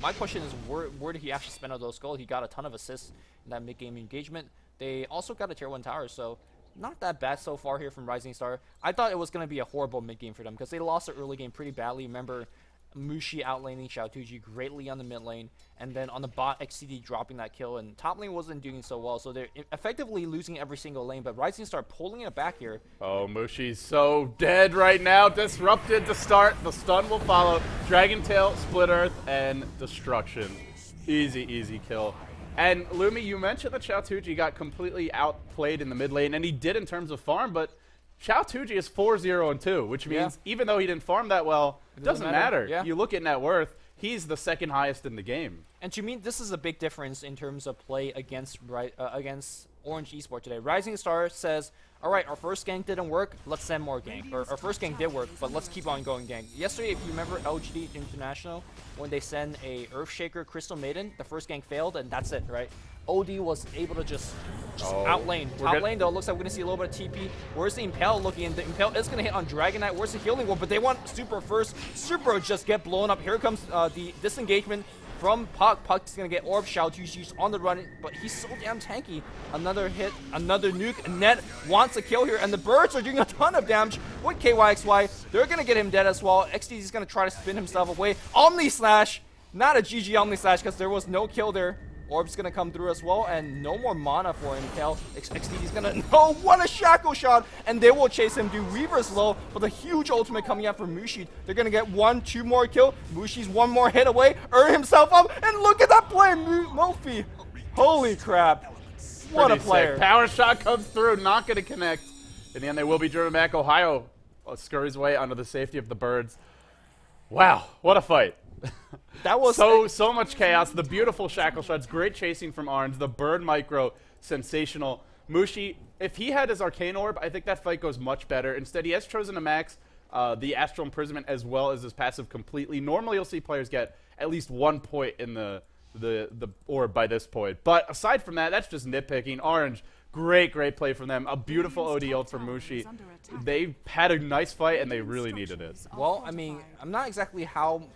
my question is, where did he actually spend all those goals? He got a ton of assists in that mid-game engagement. They also got a tier 1 tower, so not that bad so far here from Rising Star. I thought it was going to be a horrible mid-game for them because they lost the early game pretty badly. Remember, Mushi outlaning Xiaotuji greatly on the mid lane, and then on the bot, XCD dropping that kill, and top lane wasn't doing so well, so they're effectively losing every single lane, but Rising Star pulling it back here.
Oh, Mushi's so dead right now. Disrupted to start. The stun will follow. Dragon Tail, Split Earth, and Destruction. Easy, easy kill. And Lumi, you mentioned that Xiaotuji got completely outplayed in the mid lane, and he did in terms of farm, but Xiaotuji is 4-0-2, which means even though he didn't farm that well, it doesn't matter.
Yeah.
You look at net worth, he's the second highest in the game.
And to me, this is a big difference in terms of play against Orange Esports today. Rising Star says, all right, our first gank didn't work, let's send more gank. Or our first gank did work, but let's keep on going gank. Yesterday, if you remember LGD International, when they send a Earthshaker Crystal Maiden, the first gank failed, and that's it, right? OD was able to just outlane. Top lane, though, looks like we're going to see a little bit of TP. Where's the Impale looking? And the Impale is going to hit on Dragon Knight. Where's the Healing Ward? But they want Super first. Super just get blown up. Here comes the disengagement from Puck. Puck's going to get Orb. Xiaotuji's on the run, but he's so damn tanky. Another hit, another nuke. Net wants a kill here, and the birds are doing a ton of damage with KYXY. They're going to get him dead as well. XD is going to try to spin himself away. Omni Slash. Not a GG Omni Slash because there was no kill there. Orb's gonna come through as well, and no more mana for Impale. XD's gonna, no, what a shackle shot, and they will chase him, do Weaver's low, with a huge ultimate coming out from Mushi. They're gonna get 1-2 more kill. Mushi's 1 more hit away, earn himself up, and look at that play, Mofi. Holy crap. What
Pretty
a player.
Sick. Power shot comes through, not gonna connect. In the end, they will be driven back. Ohio scurries away under the safety of the birds. Wow, what a fight.
That was
so much chaos. The beautiful shackle shots, great chasing from Orange. The bird micro, sensational. Mushi, if he had his arcane orb, I think that fight goes much better. Instead, he has chosen a max. the Astral Imprisonment as well as his passive completely. Normally you'll see players get at least 1 point in the orb by this point. But aside from that, that's just nitpicking. Orange, great play from them. A beautiful OD ult from Mushi. They had a nice fight and they really needed it.
Well, I mean, I'm not exactly how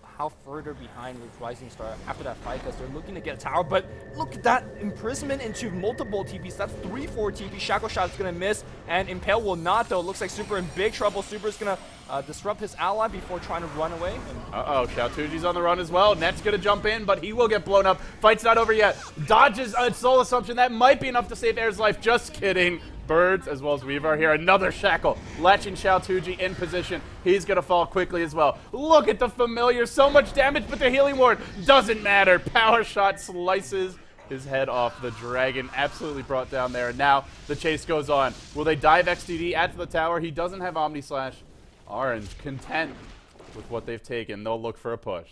further behind with Rising Star after that fight because they're looking to get a tower, but look at that imprisonment into multiple TPs. That's 3-4 TP. Shackle Shot is going to miss, and Impale will not, though. Looks like Super in big trouble. Super is going to disrupt his ally before trying to run away.
Uh-oh, Xiaotuji's on the run as well. Net's going to jump in, but he will get blown up. Fight's not over yet. Dodges a Soul Assumption. That might be enough to save Air's life. Just kidding. Birds as well as Weaver are here. Another Shackle. Latching Xiaotuji in position. He's going to fall quickly as well. Look at the familiar. So much damage, but the healing ward doesn't matter. Power Shot slices his head off. The dragon absolutely brought down there. And now the chase goes on. Will they dive XDD, add to the tower? He doesn't have Omni Slash. Orange content with what they've taken. They'll look for a push.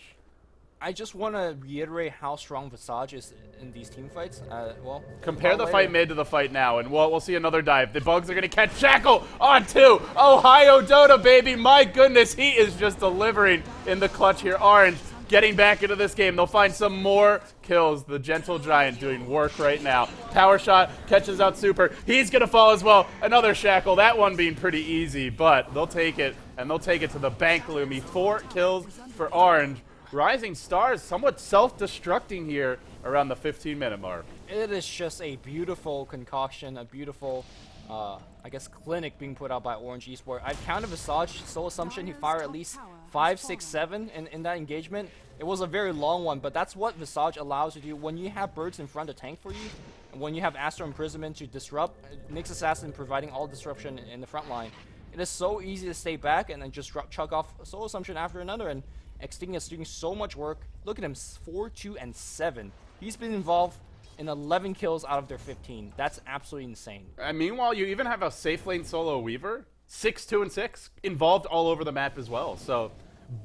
I just want to reiterate how strong Visage is in these team fights. Well,
compare the fight mid to the fight now, and we'll see another dive. The Bugs are going to catch Shackle on 2. Ohio Dota, baby. My goodness, he is just delivering in the clutch here. Orange getting back into this game. They'll find some more kills. The Gentle Giant doing work right now. Power Shot catches out Super. He's going to fall as well. Another Shackle. That one being pretty easy, but they'll take it, and they'll take it to the bank, Lumi. 4 kills for Orange. Rising Stars somewhat self-destructing here around the 15-minute mark.
It is just a beautiful concoction, a beautiful, I guess, clinic being put out by Orange Esport. I've counted Visage Soul Assumption. He fired at least 5, 6, 7 in that engagement. It was a very long one, but that's what Visage allows you to do. When you have birds in front to tank for you, and when you have Astral Imprisonment to disrupt, Nyx Assassin providing all disruption in the front line, it is so easy to stay back and then just chuck off Soul Assumption after another. And Extinct is doing so much work. Look at him, 4, 2, and 7. He's been involved in 11 kills out of their 15. That's absolutely insane.
And meanwhile, you even have a safe lane solo Weaver, 6, 2, and 6, involved all over the map as well. So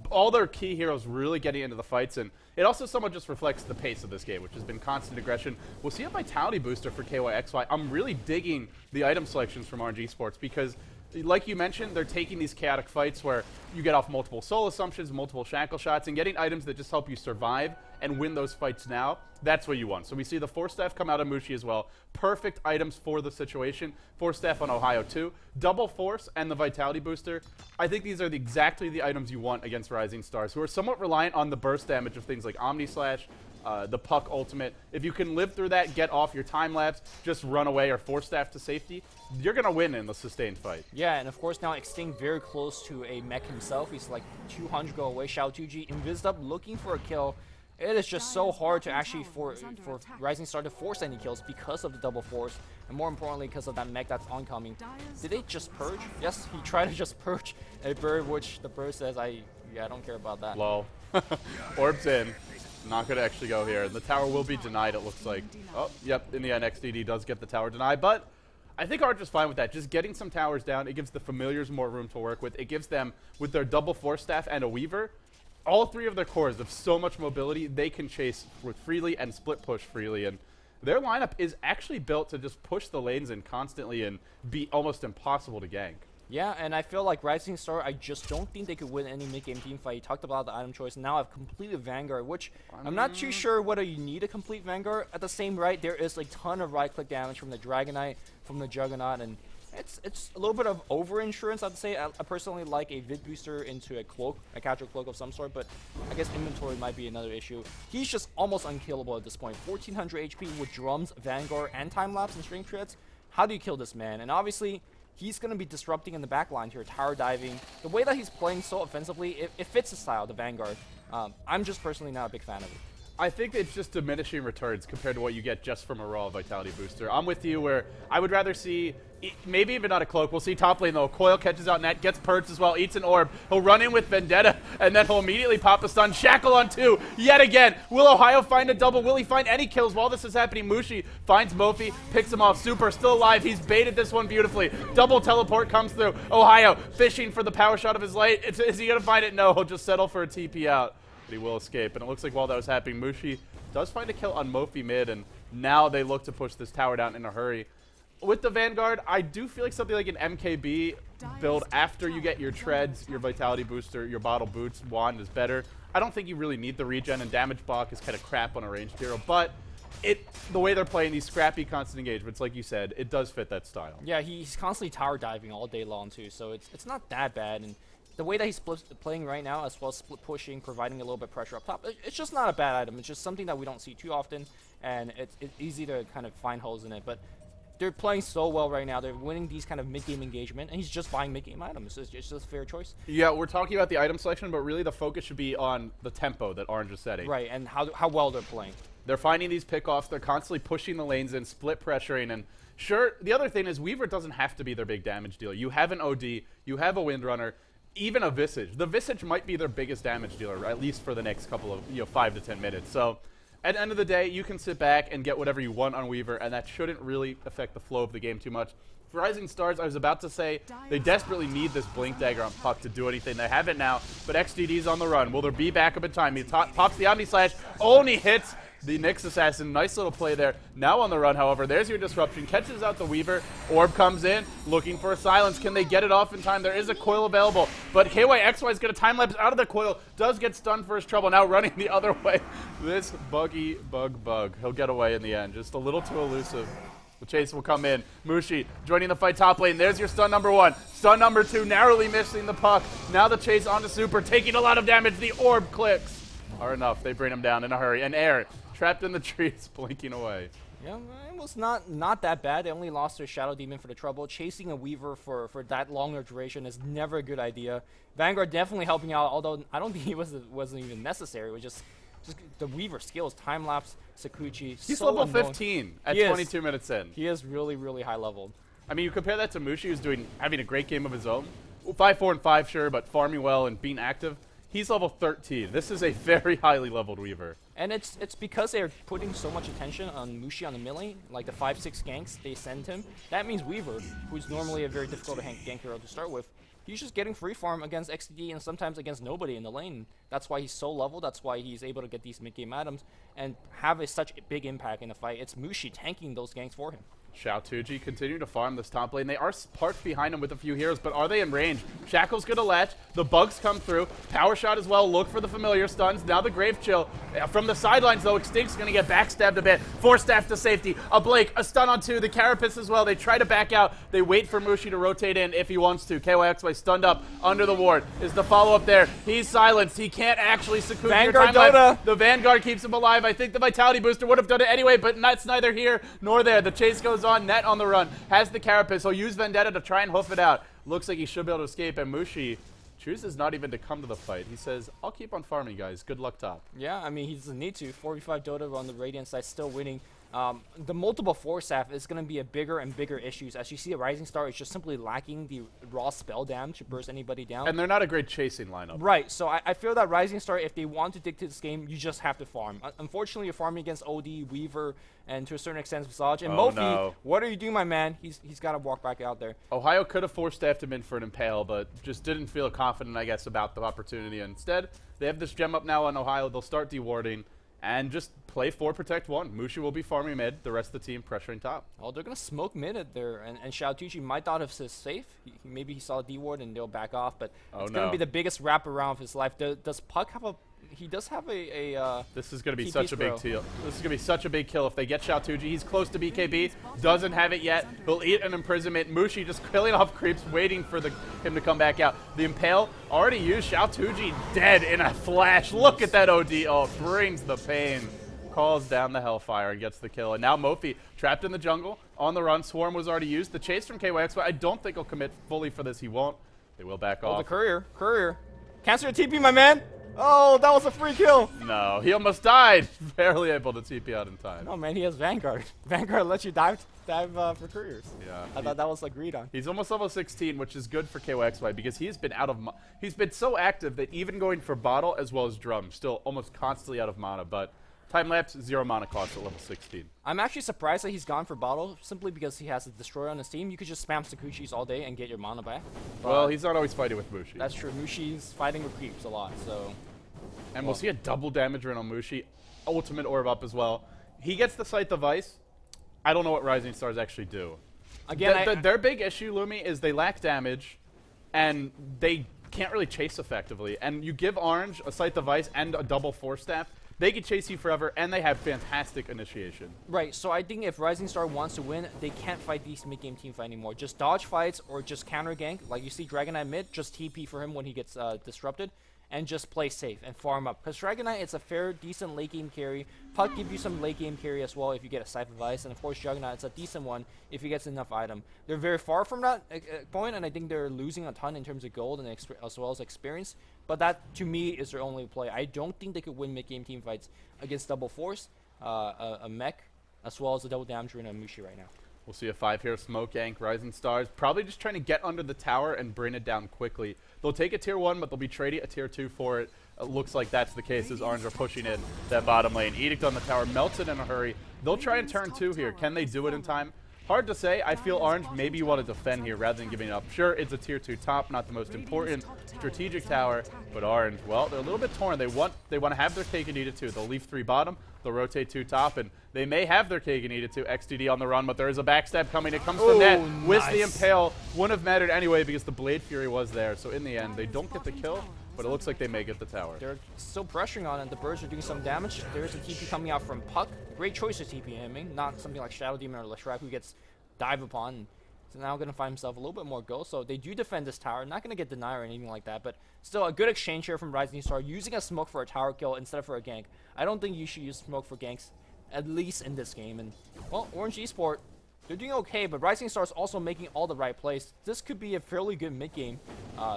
all their key heroes really getting into the fights, and it also somewhat just reflects the pace of this game, which has been constant aggression. We'll see a Vitality booster for KYXY. I'm really digging the item selections from RNG Sports because, like you mentioned, they're taking these chaotic fights where you get off multiple Soul Assumptions, multiple Shackle Shots, and getting items that just help you survive and win those fights now. That's what you want. So we see the Force Staff come out of Mushi as well. Perfect items for the situation. Force Staff on Ohio too. Double Force and the Vitality Booster. I think these are exactly the items you want against Rising Stars, who are somewhat reliant on the burst damage of things like Omni Slash, the Puck Ultimate. If you can live through that, get off your time lapse, just run away or Force Staff to safety, you're going to win in the sustained fight.
Yeah, and of course now Extinct very close to a mech himself. He's like 200 go away. Xiaotuji invised up looking for a kill. It is just so hard to actually for Rising Star to force any kills because of the double force, and more importantly because of that mech that's oncoming. Did they just purge? Yes, he tried to just purge a bird, which the bird says, I don't care about that.
Lol. Orb's in. Not going to actually go here. The tower will be denied, it looks like. Oh, yep, in the end, XDD does get the tower denied, but I think Orange is fine with that. Just getting some towers down, it gives the familiars more room to work with. It gives them, with their double Force Staff and a Weaver, all 3 of their cores have so much mobility, they can chase with freely and split push freely. And their lineup is actually built to just push the lanes in constantly and be almost impossible to gank.
Yeah, and I feel like Rising Star, I just don't think they could win any mid-game team fight. You talked about the item choice, and now I've completed Vanguard, which I'm not too sure whether you need a complete Vanguard. At the same right, there is a ton of right-click damage from the Dragonite, from the Juggernaut, and it's a little bit of over-insurance, I'd say. I personally like a Vid Booster into a cloak, a casual cloak of some sort, but I guess inventory might be another issue. He's just almost unkillable at this point. 1400 HP with Drums, Vanguard, and Time-Lapse and String Treads. How do you kill this man? And obviously, he's going to be disrupting in the backline here, tower diving. The way that he's playing so offensively, it fits his style, the Vanguard. I'm just personally not a big fan of it.
I think it's just diminishing returns compared to what you get just from a raw Vitality Booster. I'm with you where I would rather see, maybe even not a cloak. We'll see top lane though. Coil catches out net, gets purged as well, eats an orb. He'll run in with Vendetta, and then he'll immediately pop a stun. Shackle on 2, yet again. Will Ohio find a double? Will he find any kills while this is happening? Mushi finds Mofi, picks him off. Super still alive. He's baited this one beautifully. Double teleport comes through. Ohio fishing for the power shot of his light. Is he going to find it? No, he'll just settle for a TP out. But he will escape. And it looks like while that was happening, Mushi does find a kill on Mofi mid, and now they look to push this tower down in a hurry. with the Vanguard, I do feel like something like an MKB build after you get your treads, your vitality booster, your bottle boots wand is better. I don't think you really need the regen, and damage block is kind of crap on a ranged hero, but the way they're playing these scrappy constant engagements, like you said, it does fit that style.
Yeah, he's constantly tower diving all day long too, so it's not that bad. And the way that he's playing right now, as well as split pushing, providing a little bit of pressure up top, it's just not a bad item. It's just something that we don't see too often, and it's easy to kind of find holes in it. But they're playing so well right now. They're winning these kind of mid-game engagement, and he's just buying mid-game items. It's just a fair choice.
Yeah, we're talking about the item selection, but really the focus should be on the tempo that Orange is setting.
Right, and how well they're playing.
They're finding these pickoffs. They're constantly pushing the lanes in, split pressuring, and sure, the other thing is Weaver doesn't have to be their big damage dealer. You have an OD, you have a Windrunner, even a Visage. The Visage might be their biggest damage dealer, at least for the next couple of 5 to 10 minutes. So at the end of the day, you can sit back and get whatever you want on Weaver, and that shouldn't really affect the flow of the game too much. For Rising Stars, I was about to say they desperately need this Blink Dagger on Puck to do anything. They have it now, but XDD's on the run. Will there be backup in time? He pops the Omni Slash, only hits the Nyx Assassin. Nice little play there. Now on the run, however, there's your disruption. Catches out the Weaver. Orb comes in, looking for a silence. Can they get it off in time? There is a coil available, but KYXY is going to time lapse out of the coil. Does get stunned for his trouble. Now running the other way. This buggy bug. He'll get away in the end. Just a little too elusive. The chase will come in. Mushi joining the fight top lane. There's your stun number 1. Stun number 2, narrowly missing the puck. Now the chase onto Super, taking a lot of damage. The orb clicks are enough. They bring him down in a hurry. And Air, trapped in the trees, blinking away.
Yeah, it was not that bad. They only lost their Shadow Demon for the trouble. Chasing a Weaver for that longer duration is never a good idea. Vanguard definitely helping out, although I don't think he wasn't even necessary. It was just the Weaver skills, time lapse, Sakuchi.
He's
so
level
annoying.
15 at 22 minutes in.
He is really, really high leveled.
I mean, you compare that to Mushi, who's having a great game of his own. 5, 4, and 5, sure, but farming well and being active. He's level 13. This is a very highly leveled Weaver.
And it's because they're putting so much attention on Mushi on the mid lane, like the 5-6 ganks they send him. That means Weaver, who's normally a very difficult to gank hero to start with, he's just getting free farm against XDD and sometimes against nobody in the lane. That's why he's so leveled. That's why he's able to get these mid-game items and have such a big impact in the fight. It's Mushi tanking those ganks for him. Xiaotuji
continue to farm this top lane. They are parked behind him with a few heroes, but are they in range? Shackle's going to latch. The bugs come through. Power shot as well. Look for the familiar stuns. Now the Grave Chill. From the sidelines, though, Extinct's going to get backstabbed a bit. Force staff to safety. A Blake, a stun on 2. The Carapace as well. They try to back out. They wait for Mushi to rotate in if he wants to. KYXY stunned up under the ward. Is the follow-up there? He's silenced. He can't actually secure
Vanguard Dota.
The Vanguard keeps him alive. I think the Vitality Booster would have done it anyway, but that's neither here nor there. The chase goes on. Net on the run. Has the Carapace. He'll use Vendetta to try and hoof it out. Looks like he should be able to escape, and Mushi chooses not even to come to the fight. He says, I'll keep on farming, guys. Good luck top.
Yeah, I mean, he doesn't need to. 4v5 Dota on the Radiant side, still winning. The multiple Force Staff is going to be a bigger and bigger issues. As you see, a Rising Star is just simply lacking the raw spell damage to burst anybody down.
And they're not a great chasing lineup.
Right, so I feel that Rising Star, if they want to dictate this game, you just have to farm. Unfortunately, you're farming against OD, Weaver, and to a certain extent, Visage. And Mofi, what are you doing, my man? He's got to walk back out there.
Ohio could have Force Staffed him in for an Impale, but just didn't feel confident, I guess, about the opportunity. Instead, they have this gem up now on Ohio. They'll start dewarding and just play 4 Protect 1. Mushi will be farming mid, the rest of the team pressuring top.
Oh, they're going to smoke mid at there, and Xiaotuji might thought of his safe. Maybe he saw a D-ward and they'll back off, but it's going to be the biggest wraparound of his life. Does Puck have a... He does have a
this is going to be such a big deal. This is going to be such a big kill if they get Xiaotuji. He's close to BKB. Doesn't have it yet. He'll eat an imprisonment. Mushi just killing off creeps, waiting for him to come back out. The Impale already used. Xiaotuji dead in a flash. Look at that OD. Oh, brings the pain. Calls down the Hellfire and gets the kill. And now Mofi trapped in the jungle. On the run. Swarm was already used. The chase from KYX, but I don't think he'll commit fully for this. He won't. They will back off.
Oh, the Courier. Cancel your TP, my man. Oh, that was a free kill.
No, he almost died. Barely able to TP out in time.
No, man, he has Vanguard. Vanguard lets you dive for couriers.
Yeah.
I thought that was agreed on.
He's almost level 16, which is good for KYXY because he's been he's been so active that even going for bottle as well as drum, still almost constantly out of mana, but time lapse, 0 mana cost at level 16.
I'm actually surprised that he's gone for bottle simply because he has a destroyer on his team. You could just spam Sakuchis all day and get your mana back.
Well, he's not always fighting with Mushi.
That's true. Mushi's fighting with creeps a lot, so.
And we'll see a double damage run on Mushi. Ultimate orb up as well. He gets the Sight Device. I don't know what Rising Stars actually do.
Again,
Their big issue, Lumi, is they lack damage, and they can't really chase effectively. And you give Orange a Scythe of Ice and a double Force Staff, they can chase you forever, and they have fantastic initiation.
Right, so I think if Rising Star wants to win, they can't fight these mid-game team fight anymore. Just dodge fights or just counter gank. Like you see Dragonite mid, just TP for him when he gets disrupted, and just play safe and farm up. Because Dragonite, it's a fair, decent late game carry. Puck give you some late game carry as well if you get a Scythe of Ice, and of course Juggernaut, it's a decent one if he gets enough item. They're very far from that point, and I think they're losing a ton in terms of gold and as well as experience. But that, to me, is their only play. I don't think they could win mid-game team fights against Double Force, a mech, as well as a Double Damage and a Mushi right now.
We'll see a 5-hero smoke gank. Rising Stars probably just trying to get under the tower and bring it down quickly. They'll take a tier 1, but they'll be trading a tier 2 for it. It looks like that's the case as Orange are pushing in that bottom lane. Edict on the tower, melts it in a hurry. They'll try and turn 2 here. Can they do it in time? Hard to say. I feel Orange maybe want to defend here rather than giving it up. Sure, it's a tier 2 top, not the most important strategic tower, but Orange, well, they're a little bit torn. They want to have their cake and eat it too. They'll leave 3 bottom, they'll rotate 2 top, and they may have their cake and eat it too. XDD on the run, but there is a backstab coming. It comes to net.
Nice.
With the Impale, wouldn't have mattered anyway because the Blade Fury was there. So in the end, they don't get the kill, but it looks like they may get the tower.
They're still pressuring on it. The birds are doing some damage. There's a TP coming out from Puck. Great choice of TP him, not something like Shadow Demon or Leshrac who gets dive upon. So now going to find himself a little bit more gold. So they do defend this tower. Not going to get denied or anything like that, but still a good exchange here from Rising Star, using a smoke for a tower kill instead of for a gank. I don't think you should use smoke for ganks, at least in this game. And, well, Orange Esport, they're doing okay, but Rising Star is also making all the right plays. This could be a fairly good mid-game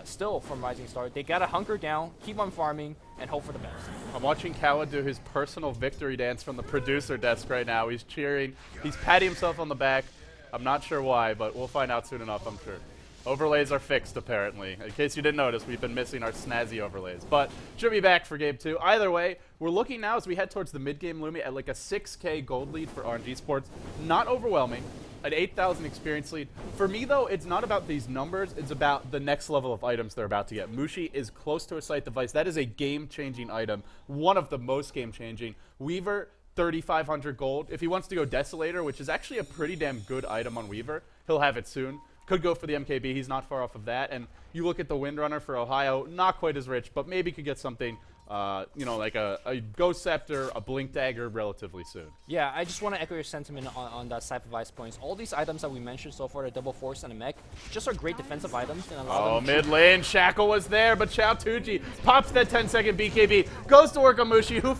still from Rising Star. They got to hunker down, keep on farming, and hope for the best.
I'm watching Kawa do his personal victory dance from the producer desk right now. He's cheering. He's patting himself on the back. I'm not sure why, but we'll find out soon enough, I'm sure. Overlays are fixed, apparently. In case you didn't notice, we've been missing our snazzy overlays. But should be back for Game 2. Either way, we're looking now as we head towards the mid-game Lumi at like a 6K gold lead for RNG Sports. Not overwhelming. An 8,000 experience lead. For me, though, it's not about these numbers. It's about the next level of items they're about to get. Mushi is close to a Scythe device. That is a game-changing item. One of the most game-changing. Weaver, 3,500 gold. If he wants to go Desolator, which is actually a pretty damn good item on Weaver, he'll have it soon. Could go for the MKB. He's not far off of that. And you look at the Windrunner for Ohio, not quite as rich, but maybe could get something, you know, like a Ghost Scepter, a Blink Dagger relatively soon.
Yeah, I just want to echo your sentiment on that Scythe of Ice points. All these items that we mentioned so far, the Double Force and a Mech, just are great defensive items. And allow them
mid lane, Shackle was there, but Xiao Tuji pops that 10-second BKB, goes to work on Mushi, who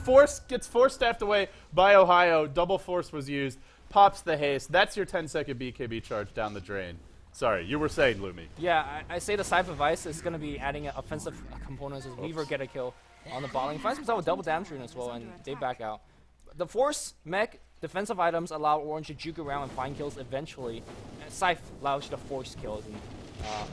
gets force staffed away by Ohio. Double Force was used, pops the haste. That's your 10-second BKB charge down the drain. Sorry, you were saying, Lumi.
Yeah, I say the Scythe of Ice is going to be adding offensive components as Weaver get a kill on the bot lane. Finds himself with double damage rune as well, and they back out. The Force, Mech, defensive items allow Orange to juke around and find kills eventually. And Scythe allows you to force kills. And,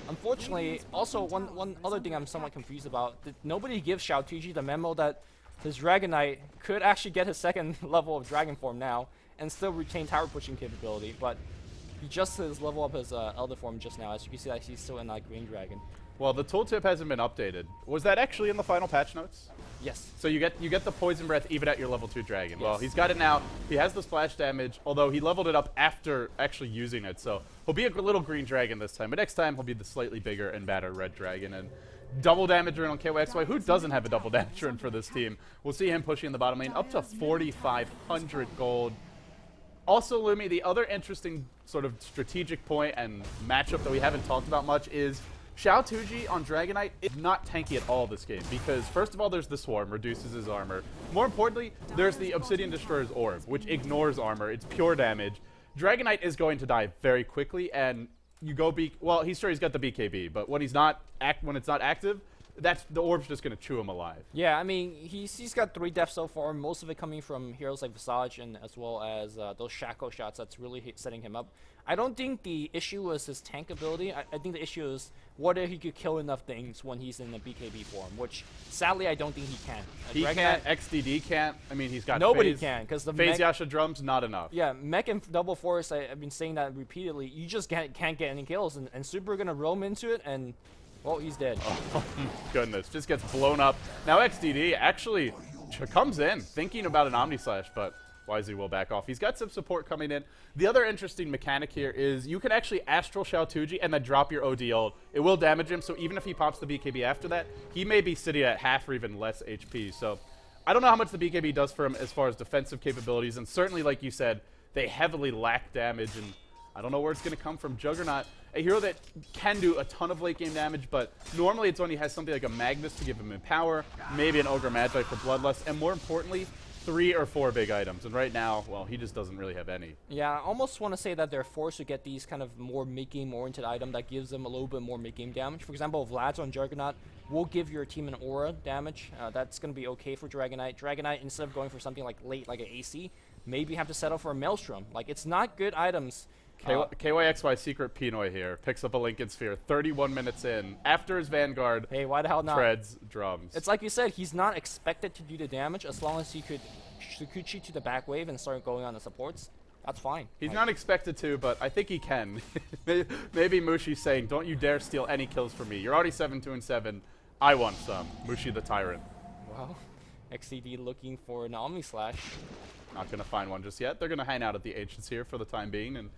unfortunately, also one other thing I'm somewhat confused about, nobody gives Xiao Tuji the memo that his Dragonite could actually get his second level of Dragon Form now and still retain tower pushing capability, but he just has leveled up his Elder Form just now. As you can see, he's still in Green Dragon.
Well, the tooltip hasn't been updated. Was that actually in the final patch notes?
Yes.
So you get the Poison Breath even at your level 2 Dragon.
Yes.
Well, he's got it now. He has the splash damage, although he leveled it up after actually using it. So he'll be a little Green Dragon this time, but next time he'll be the slightly bigger and badder Red Dragon. And double damage rune on KYXY. Who doesn't have a double damage rune for this team? We'll see him pushing in the bottom lane up to 4,500 gold. Also, Lumi, the other interesting sort of strategic point and matchup that we haven't talked about much is Xiao Tuji on Dragonite is not tanky at all this game because, first of all, there's the Swarm, reduces his armor. More importantly, there's the Obsidian Destroyer's Orb, which ignores armor. It's pure damage. Dragonite is going to die very quickly, and you go well, he's got the BKB, but when it's not active, the orb's just gonna chew him alive.
Yeah, I mean, he's got 3 deaths so far, most of it coming from heroes like Visage and as well as those Shackle shots that's really setting him up. I don't think the issue was his tank ability. I think the issue is whether he could kill enough things when he's in the BKB form, which sadly I don't think he can.
He can't, XDD can't. I mean, he's got
nobody can because the
Phase Yasha drums, not enough.
Yeah, Mech and Double Force, I've been saying that repeatedly. You just can't get any kills, and Super gonna roam into it and. Well, he's dead.
Oh, goodness. Just gets blown up. Now XDD actually comes in thinking about an Omni Slash, but YZ will back off. He's got some support coming in. The other interesting mechanic here is you can actually Astral Xiaotuji and then drop your OD ult. It will damage him, so even if he pops the BKB after that, he may be sitting at half or even less HP. So I don't know how much the BKB does for him as far as defensive capabilities, and certainly, like you said, they heavily lack damage, and I don't know where it's going to come from. Juggernaut, a hero that can do a ton of late game damage, but normally it's when he has something like a Magnus to give him power, maybe an Ogre Magi for Bloodlust, and more importantly, 3 or 4 big items. And right now, well, he just doesn't really have any.
Yeah, I almost want to say that they're forced to get these kind of more mid-game oriented item that gives them a little bit more mid-game damage. For example, Vlad's on Juggernaut will give your team an aura damage. That's going to be okay for Dragonite. Dragonite, instead of going for something like late, like an AC, maybe have to settle for a Maelstrom. Like, it's not good items.
KYXY Secret Pinoy here picks up a Lincoln Sphere 31 minutes in after his Vanguard.
Hey, why the hell not?
Treads drums.
It's like you said, he's not expected to do the damage as long as he could Shukuchi to the back wave and start going on the supports. That's fine.
He's not expected to, but I think he can. Maybe Mushi's saying, don't you dare steal any kills from me. You're already 7-2-7. I want some. Mushi the Tyrant.
Well, XCD looking for an Omni Slash.
Not going to find one just yet. They're going to hang out at the H's here for the time being. And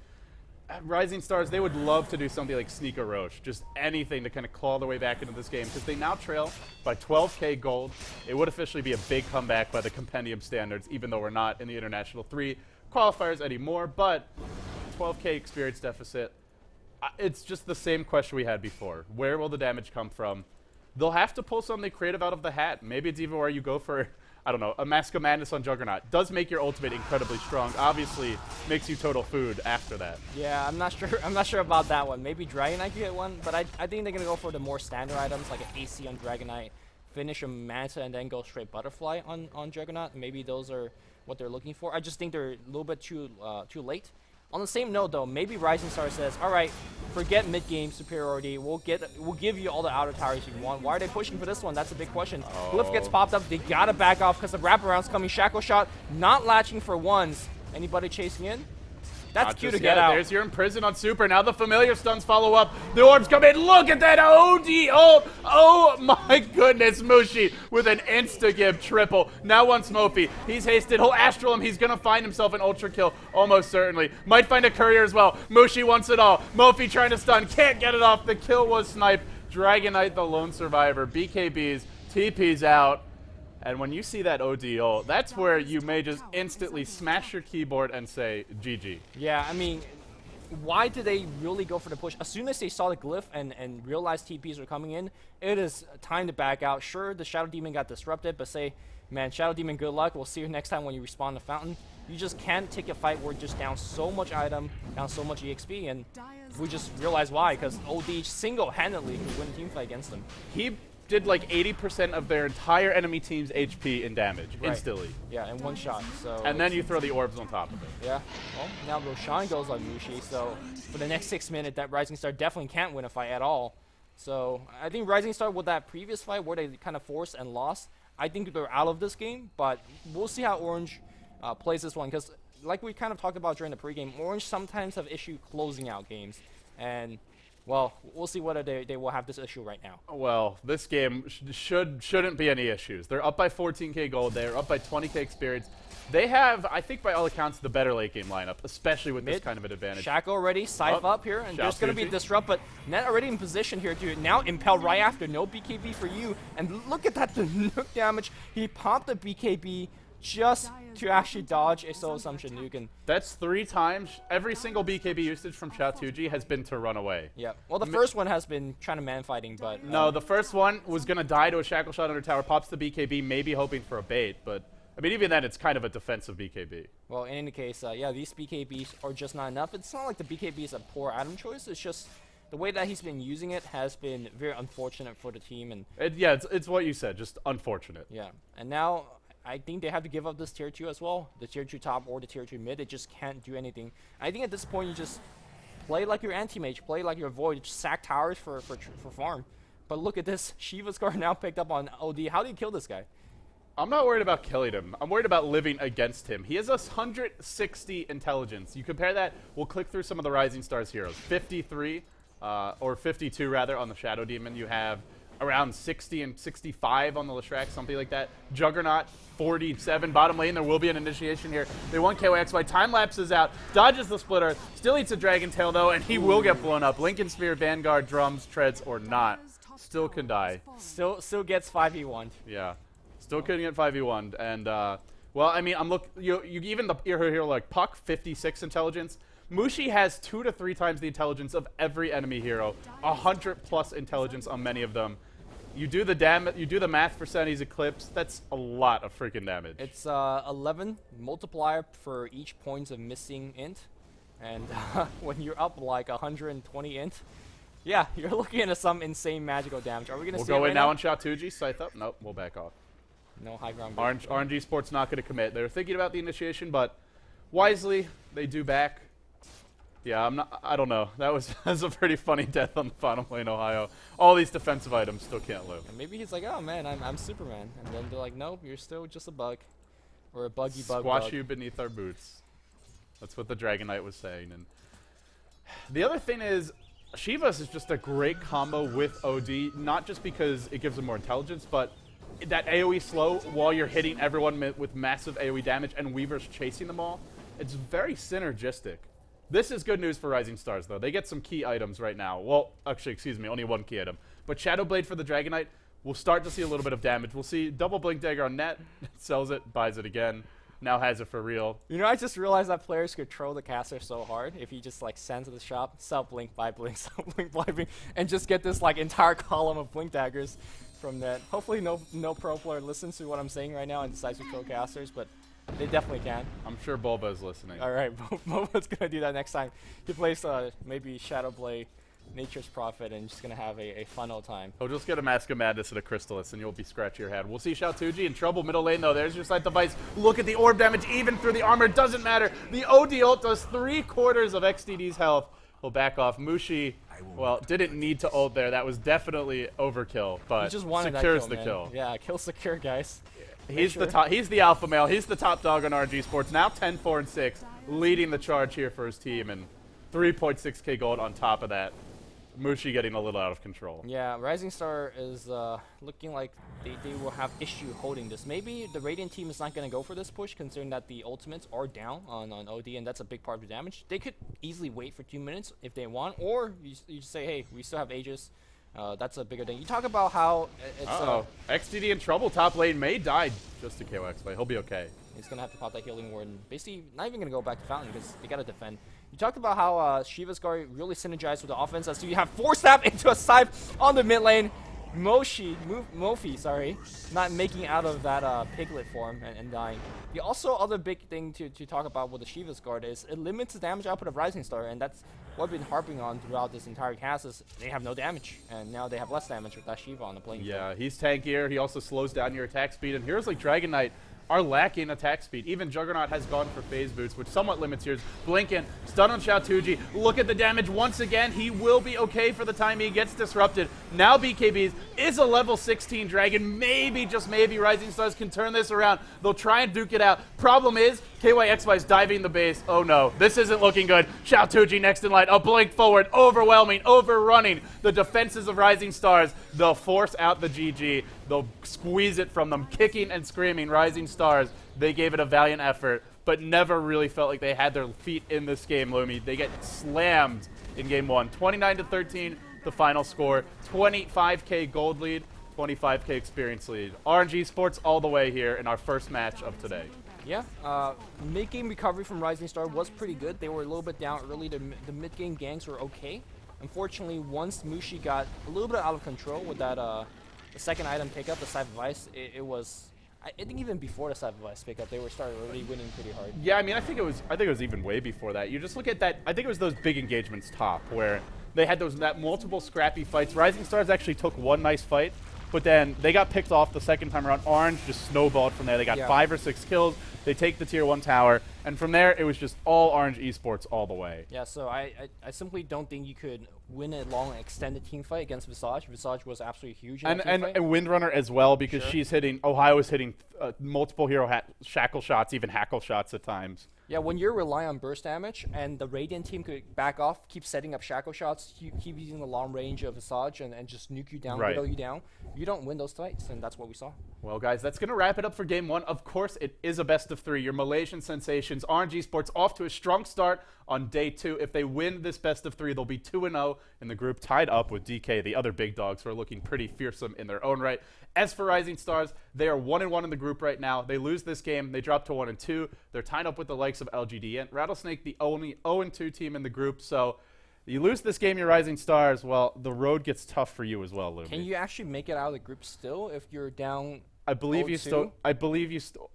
Rising Stars, they would love to do something like Sneak a Roche. Just anything to kind of claw their way back into this game, because they now trail by 12k gold. It would officially be a big comeback by the Compendium standards, even though we're not in the International 3 qualifiers anymore. But 12k experience deficit, it's just the same question we had before. Where will the damage come from? They'll have to pull something creative out of the hat. Maybe it's even where you go for, I don't know, a Mask of Madness on Juggernaut. Does make your ultimate incredibly strong. Obviously, makes you total food after that.
Yeah, I'm not sure. I'm not sure about that one. Maybe Dragonite could get one, but I think they're gonna go for the more standard items like an AC on Dragonite, finish a Manta, and then go straight Butterfly on Juggernaut. Maybe those are what they're looking for. I just think they're a little bit too late. On the same note, though, maybe Rising Star says, "All right, forget mid-game superiority. We'll give you all the outer towers you want." Why are they pushing for this one? That's a big question. Glyph gets popped up. They gotta back off because the wraparound's coming. Shackle Shot not latching for ones. Anybody chasing in? That's cute to get out.
There's your Imprison on Super. Now the familiar stuns follow up. The orbs come in. Look at that OD ult. Oh my goodness, Mushi with an insta-give triple. Now wants Mofi. He's hasted. He'll Astral him. He's going to find himself an Ultra Kill, almost certainly. Might find a Courier as well. Mushi wants it all. Mofi trying to stun. Can't get it off. The kill was sniped. Dragonite, the lone survivor. BKBs. TP's out. And when you see that OD ult, that's where you may just instantly smash your keyboard and say, GG.
Yeah, I mean, why did they really go for the push? As soon as they saw the Glyph and realized TPs were coming in, it is time to back out. Sure, the Shadow Demon got disrupted, but say, man, Shadow Demon, good luck. We'll see you next time when you respawn the Fountain. You just can't take a fight where just down so much item, down so much EXP, and we just realized why, because OD single-handedly could win a team fight against them.
He did like 80% of their entire enemy team's HP in damage instantly.
Yeah, in one shot. So.
And then you throw the orbs on top of it.
Yeah. Well, now Roshan goes on Mushi, so for the next 6 minutes, that Rising Star definitely can't win a fight at all. So I think Rising Star with that previous fight where they kind of forced and lost, I think they're out of this game. But we'll see how Orange plays this one, because like we kind of talked about during the pregame, Orange sometimes have issue closing out games, and well, we'll see whether they will have this issue right now.
Well, this game shouldn't be any issues. They're up by 14k gold. They're up by 20k experience. They have, I think by all accounts, the better late game lineup, especially with this kind of an advantage.
Shaco already, Scythe up here, and there's going to be a disrupt, but Net already in position here to now impel right after. No BKB for you, and look at that, the nuke damage. He popped the BKB just to actually dodge a solo assumption nuke. And
that's 3 times. Every single BKB usage from Xiaotuji has been to run away.
Yeah. Well, the first one has been trying to man fighting, but
no, the first one was gonna die to a shackle shot under tower, pops the BKB, maybe hoping for a bait, but I mean even then it's kind of a defensive BKB.
Well, in any case, yeah, these BKBs are just not enough. It's not like the BKB is a poor item choice. It's just the way that he's been using it has been very unfortunate for the team. And
yeah, it's what you said, just unfortunate.
Yeah, and now I think they have to give up this tier 2 as well. The tier 2 top or the tier 2 mid. They just can't do anything. I think at this point you just play like your anti-mage, play like your void, just sack towers for farm. But look at this. Shiva's card now picked up on OD. How do you kill this guy?
I'm not worried about killing him. I'm worried about living against him. He has 160 intelligence. You compare that, we'll click through some of the Rising Stars heroes. 53, or 52 rather, on the Shadow Demon. You have around 60 and 65 on the Leshrac, something like that. Juggernaut, 47. Bottom lane, there will be an initiation here. They want KYXY. Time lapses out, dodges the splitter, still eats a Dragon Tail though, and he will get blown up. Lincoln Sphere, Vanguard, Drums, Treads, or not. Still can die.
Still gets 5v1.
Yeah. Still couldn't get 5v1. And, well, I mean, you even your hero like Puck, 56 intelligence. Mushi has 2 to 3 times the intelligence of every enemy hero. 100+ intelligence on many of them. You do the math for Senny's Eclipse. That's a lot of freaking damage.
It's 11 multiplier for each point of missing int, and when you're up like 120 int, yeah, you're looking at some insane magical damage. Are we gonna see it
We'll go
right
in now
now?
on Shao-Tuji. Scythe up. Nope, we'll back off.
No high ground.
RNG Sports not going to commit. They were thinking about the initiation, but wisely they do back. Yeah, I don't know. That's a pretty funny death on the bottom lane, Ohio. All these defensive items still can't live.
And maybe he's like, oh man, I'm Superman, and then they're like, nope, you're still just a bug, or a buggy bug.
Squash you beneath our boots. That's what the Dragon Knight was saying. And the other thing is, Shivas is just a great combo with OD, not just because it gives them more intelligence, but that AoE slow while you're hitting everyone with massive AoE damage and Weaver's chasing them all. It's very synergistic. This is good news for Rising Stars, though. They get some key items right now. Well, actually, excuse me, only one key item. But Shadow Blade for the Dragon Knight, we'll start to see a little bit of damage. We'll see double Blink Dagger on net, sells it, buys it again, now has it for real.
You know, I just realized that players could troll the caster so hard if he just like sends to the shop, sell Blink, buy Blink, sell Blink, buy Blink, and just get this like entire column of Blink Daggers from that. Hopefully no pro player listens to what I'm saying right now and decides to troll casters, but they definitely can.
I'm sure Bulba is listening.
All right, Boba's going to do that next time. He plays maybe Shadow Blade, Nature's Prophet, and just going to have a fun old time.
Oh, just get a Mask of Madness and a Crystallis, and you'll be scratching your head. We'll see Shao-Tuji in trouble middle lane, though. There's your Sight Device. Look at the orb damage, even through the armor. Doesn't matter. The OD ult does 3/4 of XDD's health. We'll back off. Mushi, well, didn't need to ult there. That was definitely overkill, but
He just wanted
secures
that kill,
the
man.
kill.
Yeah, kill secure, guys.
He's the top. He's the alpha male. He's the top dog on RNG Sports. Now 10-4-6, leading the charge here for his team, and 3.6k gold on top of that. Mushi getting a little out of control.
Yeah, Rising Star is looking like they will have issue holding this. Maybe the Radiant team is not going to go for this push, considering that the ultimates are down on OD, and that's a big part of the damage. They could easily wait for 2 minutes if they want, or you say, hey, we still have Aegis. That's a bigger thing. You talk about how it's...
XDD in trouble. Top lane may die just to KOX, but he'll be okay.
He's going to have to pop that healing ward and basically not even going to go back to Fountain because they got to defend. You talked about how Shiva's Guard really synergized with the offense. So you have 4-stab into a scythe on the mid lane. Mofi, sorry, not making out of that piglet form and dying. The also other big thing to talk about with the Shiva's Guard is it limits the damage output of Rising Star, and that's what we've been harping on throughout this entire cast is they have no damage, and now they have less damage with that Shiva on the playing field.
Yeah, he's tankier. He also slows down your attack speed, and heroes like Dragon Knight are lacking attack speed. Even Juggernaut has gone for phase boots, which somewhat limits yours. Blinken, stun on Shao-Tuji. Look at the damage once again. He will be okay for the time he gets disrupted. Now BKBs is a level 16 dragon. Maybe, just maybe, Rising Stars can turn this around. They'll try and duke it out. Problem is, KYXY is diving the base. Oh no, this isn't looking good. Shao-Tuji next in line. A blink forward, overwhelming, overrunning the defenses of Rising Stars. They'll force out the GG. They'll squeeze it from them, kicking and screaming. Rising Stars, they gave it a valiant effort, but never really felt like they had their feet in this game, Lumi. They get slammed in game one. 29-13, the final score. 25k gold lead, 25k experience lead. RNG Sports all the way here in our first match of today.
Yeah, mid-game recovery from Rising Star was pretty good. They were a little bit down early. The mid-game gangs were okay. Unfortunately, once Mushi got a little bit out of control with that the second item pickup, the Scythe of Ice, it was... I think even before the Scythe of Ice pickup, they were started already winning pretty hard.
Yeah, I mean, I think it was even way before that. You just look at that. I think it was those big engagements top where they had that multiple scrappy fights. Rising Stars actually took one nice fight, but then they got picked off the second time around. Orange just snowballed from there. They got 5 or 6 kills. They take the tier 1 tower, and from there it was just all Orange Esports all the way.
Yeah, so I simply don't think you could win a long extended team fight against Visage. Visage was absolutely huge in
and Windrunner as well, because she's hitting. Ohio is hitting multiple hero shackle shots, even hackle shots at times.
Yeah, when you're relying on burst damage and the Radiant team could back off, keep setting up shackle shots, keep using the long range of Visage and just nuke you down, whittle you down, you don't win those fights, and that's what we saw.
Well, guys, that's going to wrap it up for Game 1. Of course, it is a best of 3. Your Malaysian sensations, RNG Sports, off to a strong start on day 2. If they win this best of 3, they'll be 2-0 in the group, tied up with DK, the other big dogs, who are looking pretty fearsome in their own right. As for Rising Stars, they are 1-1 in the group right now. They lose this game, they drop to 1-2. They're tied up with the likes of LGD and Rattlesnake, the only 0-2 team in the group. So you lose this game, your Rising Stars, well, the road gets tough for you as well, Lumi.
Can you actually make it out of the group still if you're down?
I believe you still.
You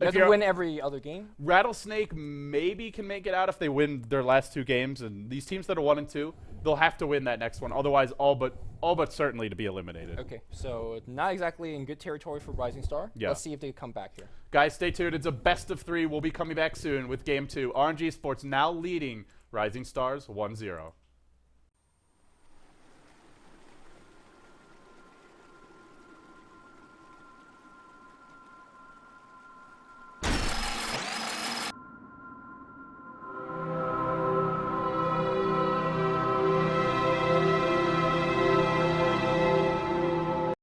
have to win every other game.
Rattlesnake maybe can make it out if they win their last 2 games, and these teams that are 1-2, they'll have to win that next one. Otherwise, all but certainly to be eliminated.
Okay, so not exactly in good territory for Rising Star.
Yeah.
Let's see if they come back here.
Guys, stay tuned. It's a best of 3. We'll be coming back soon with Game 2. RNG Sports now leading Rising Stars 1-0.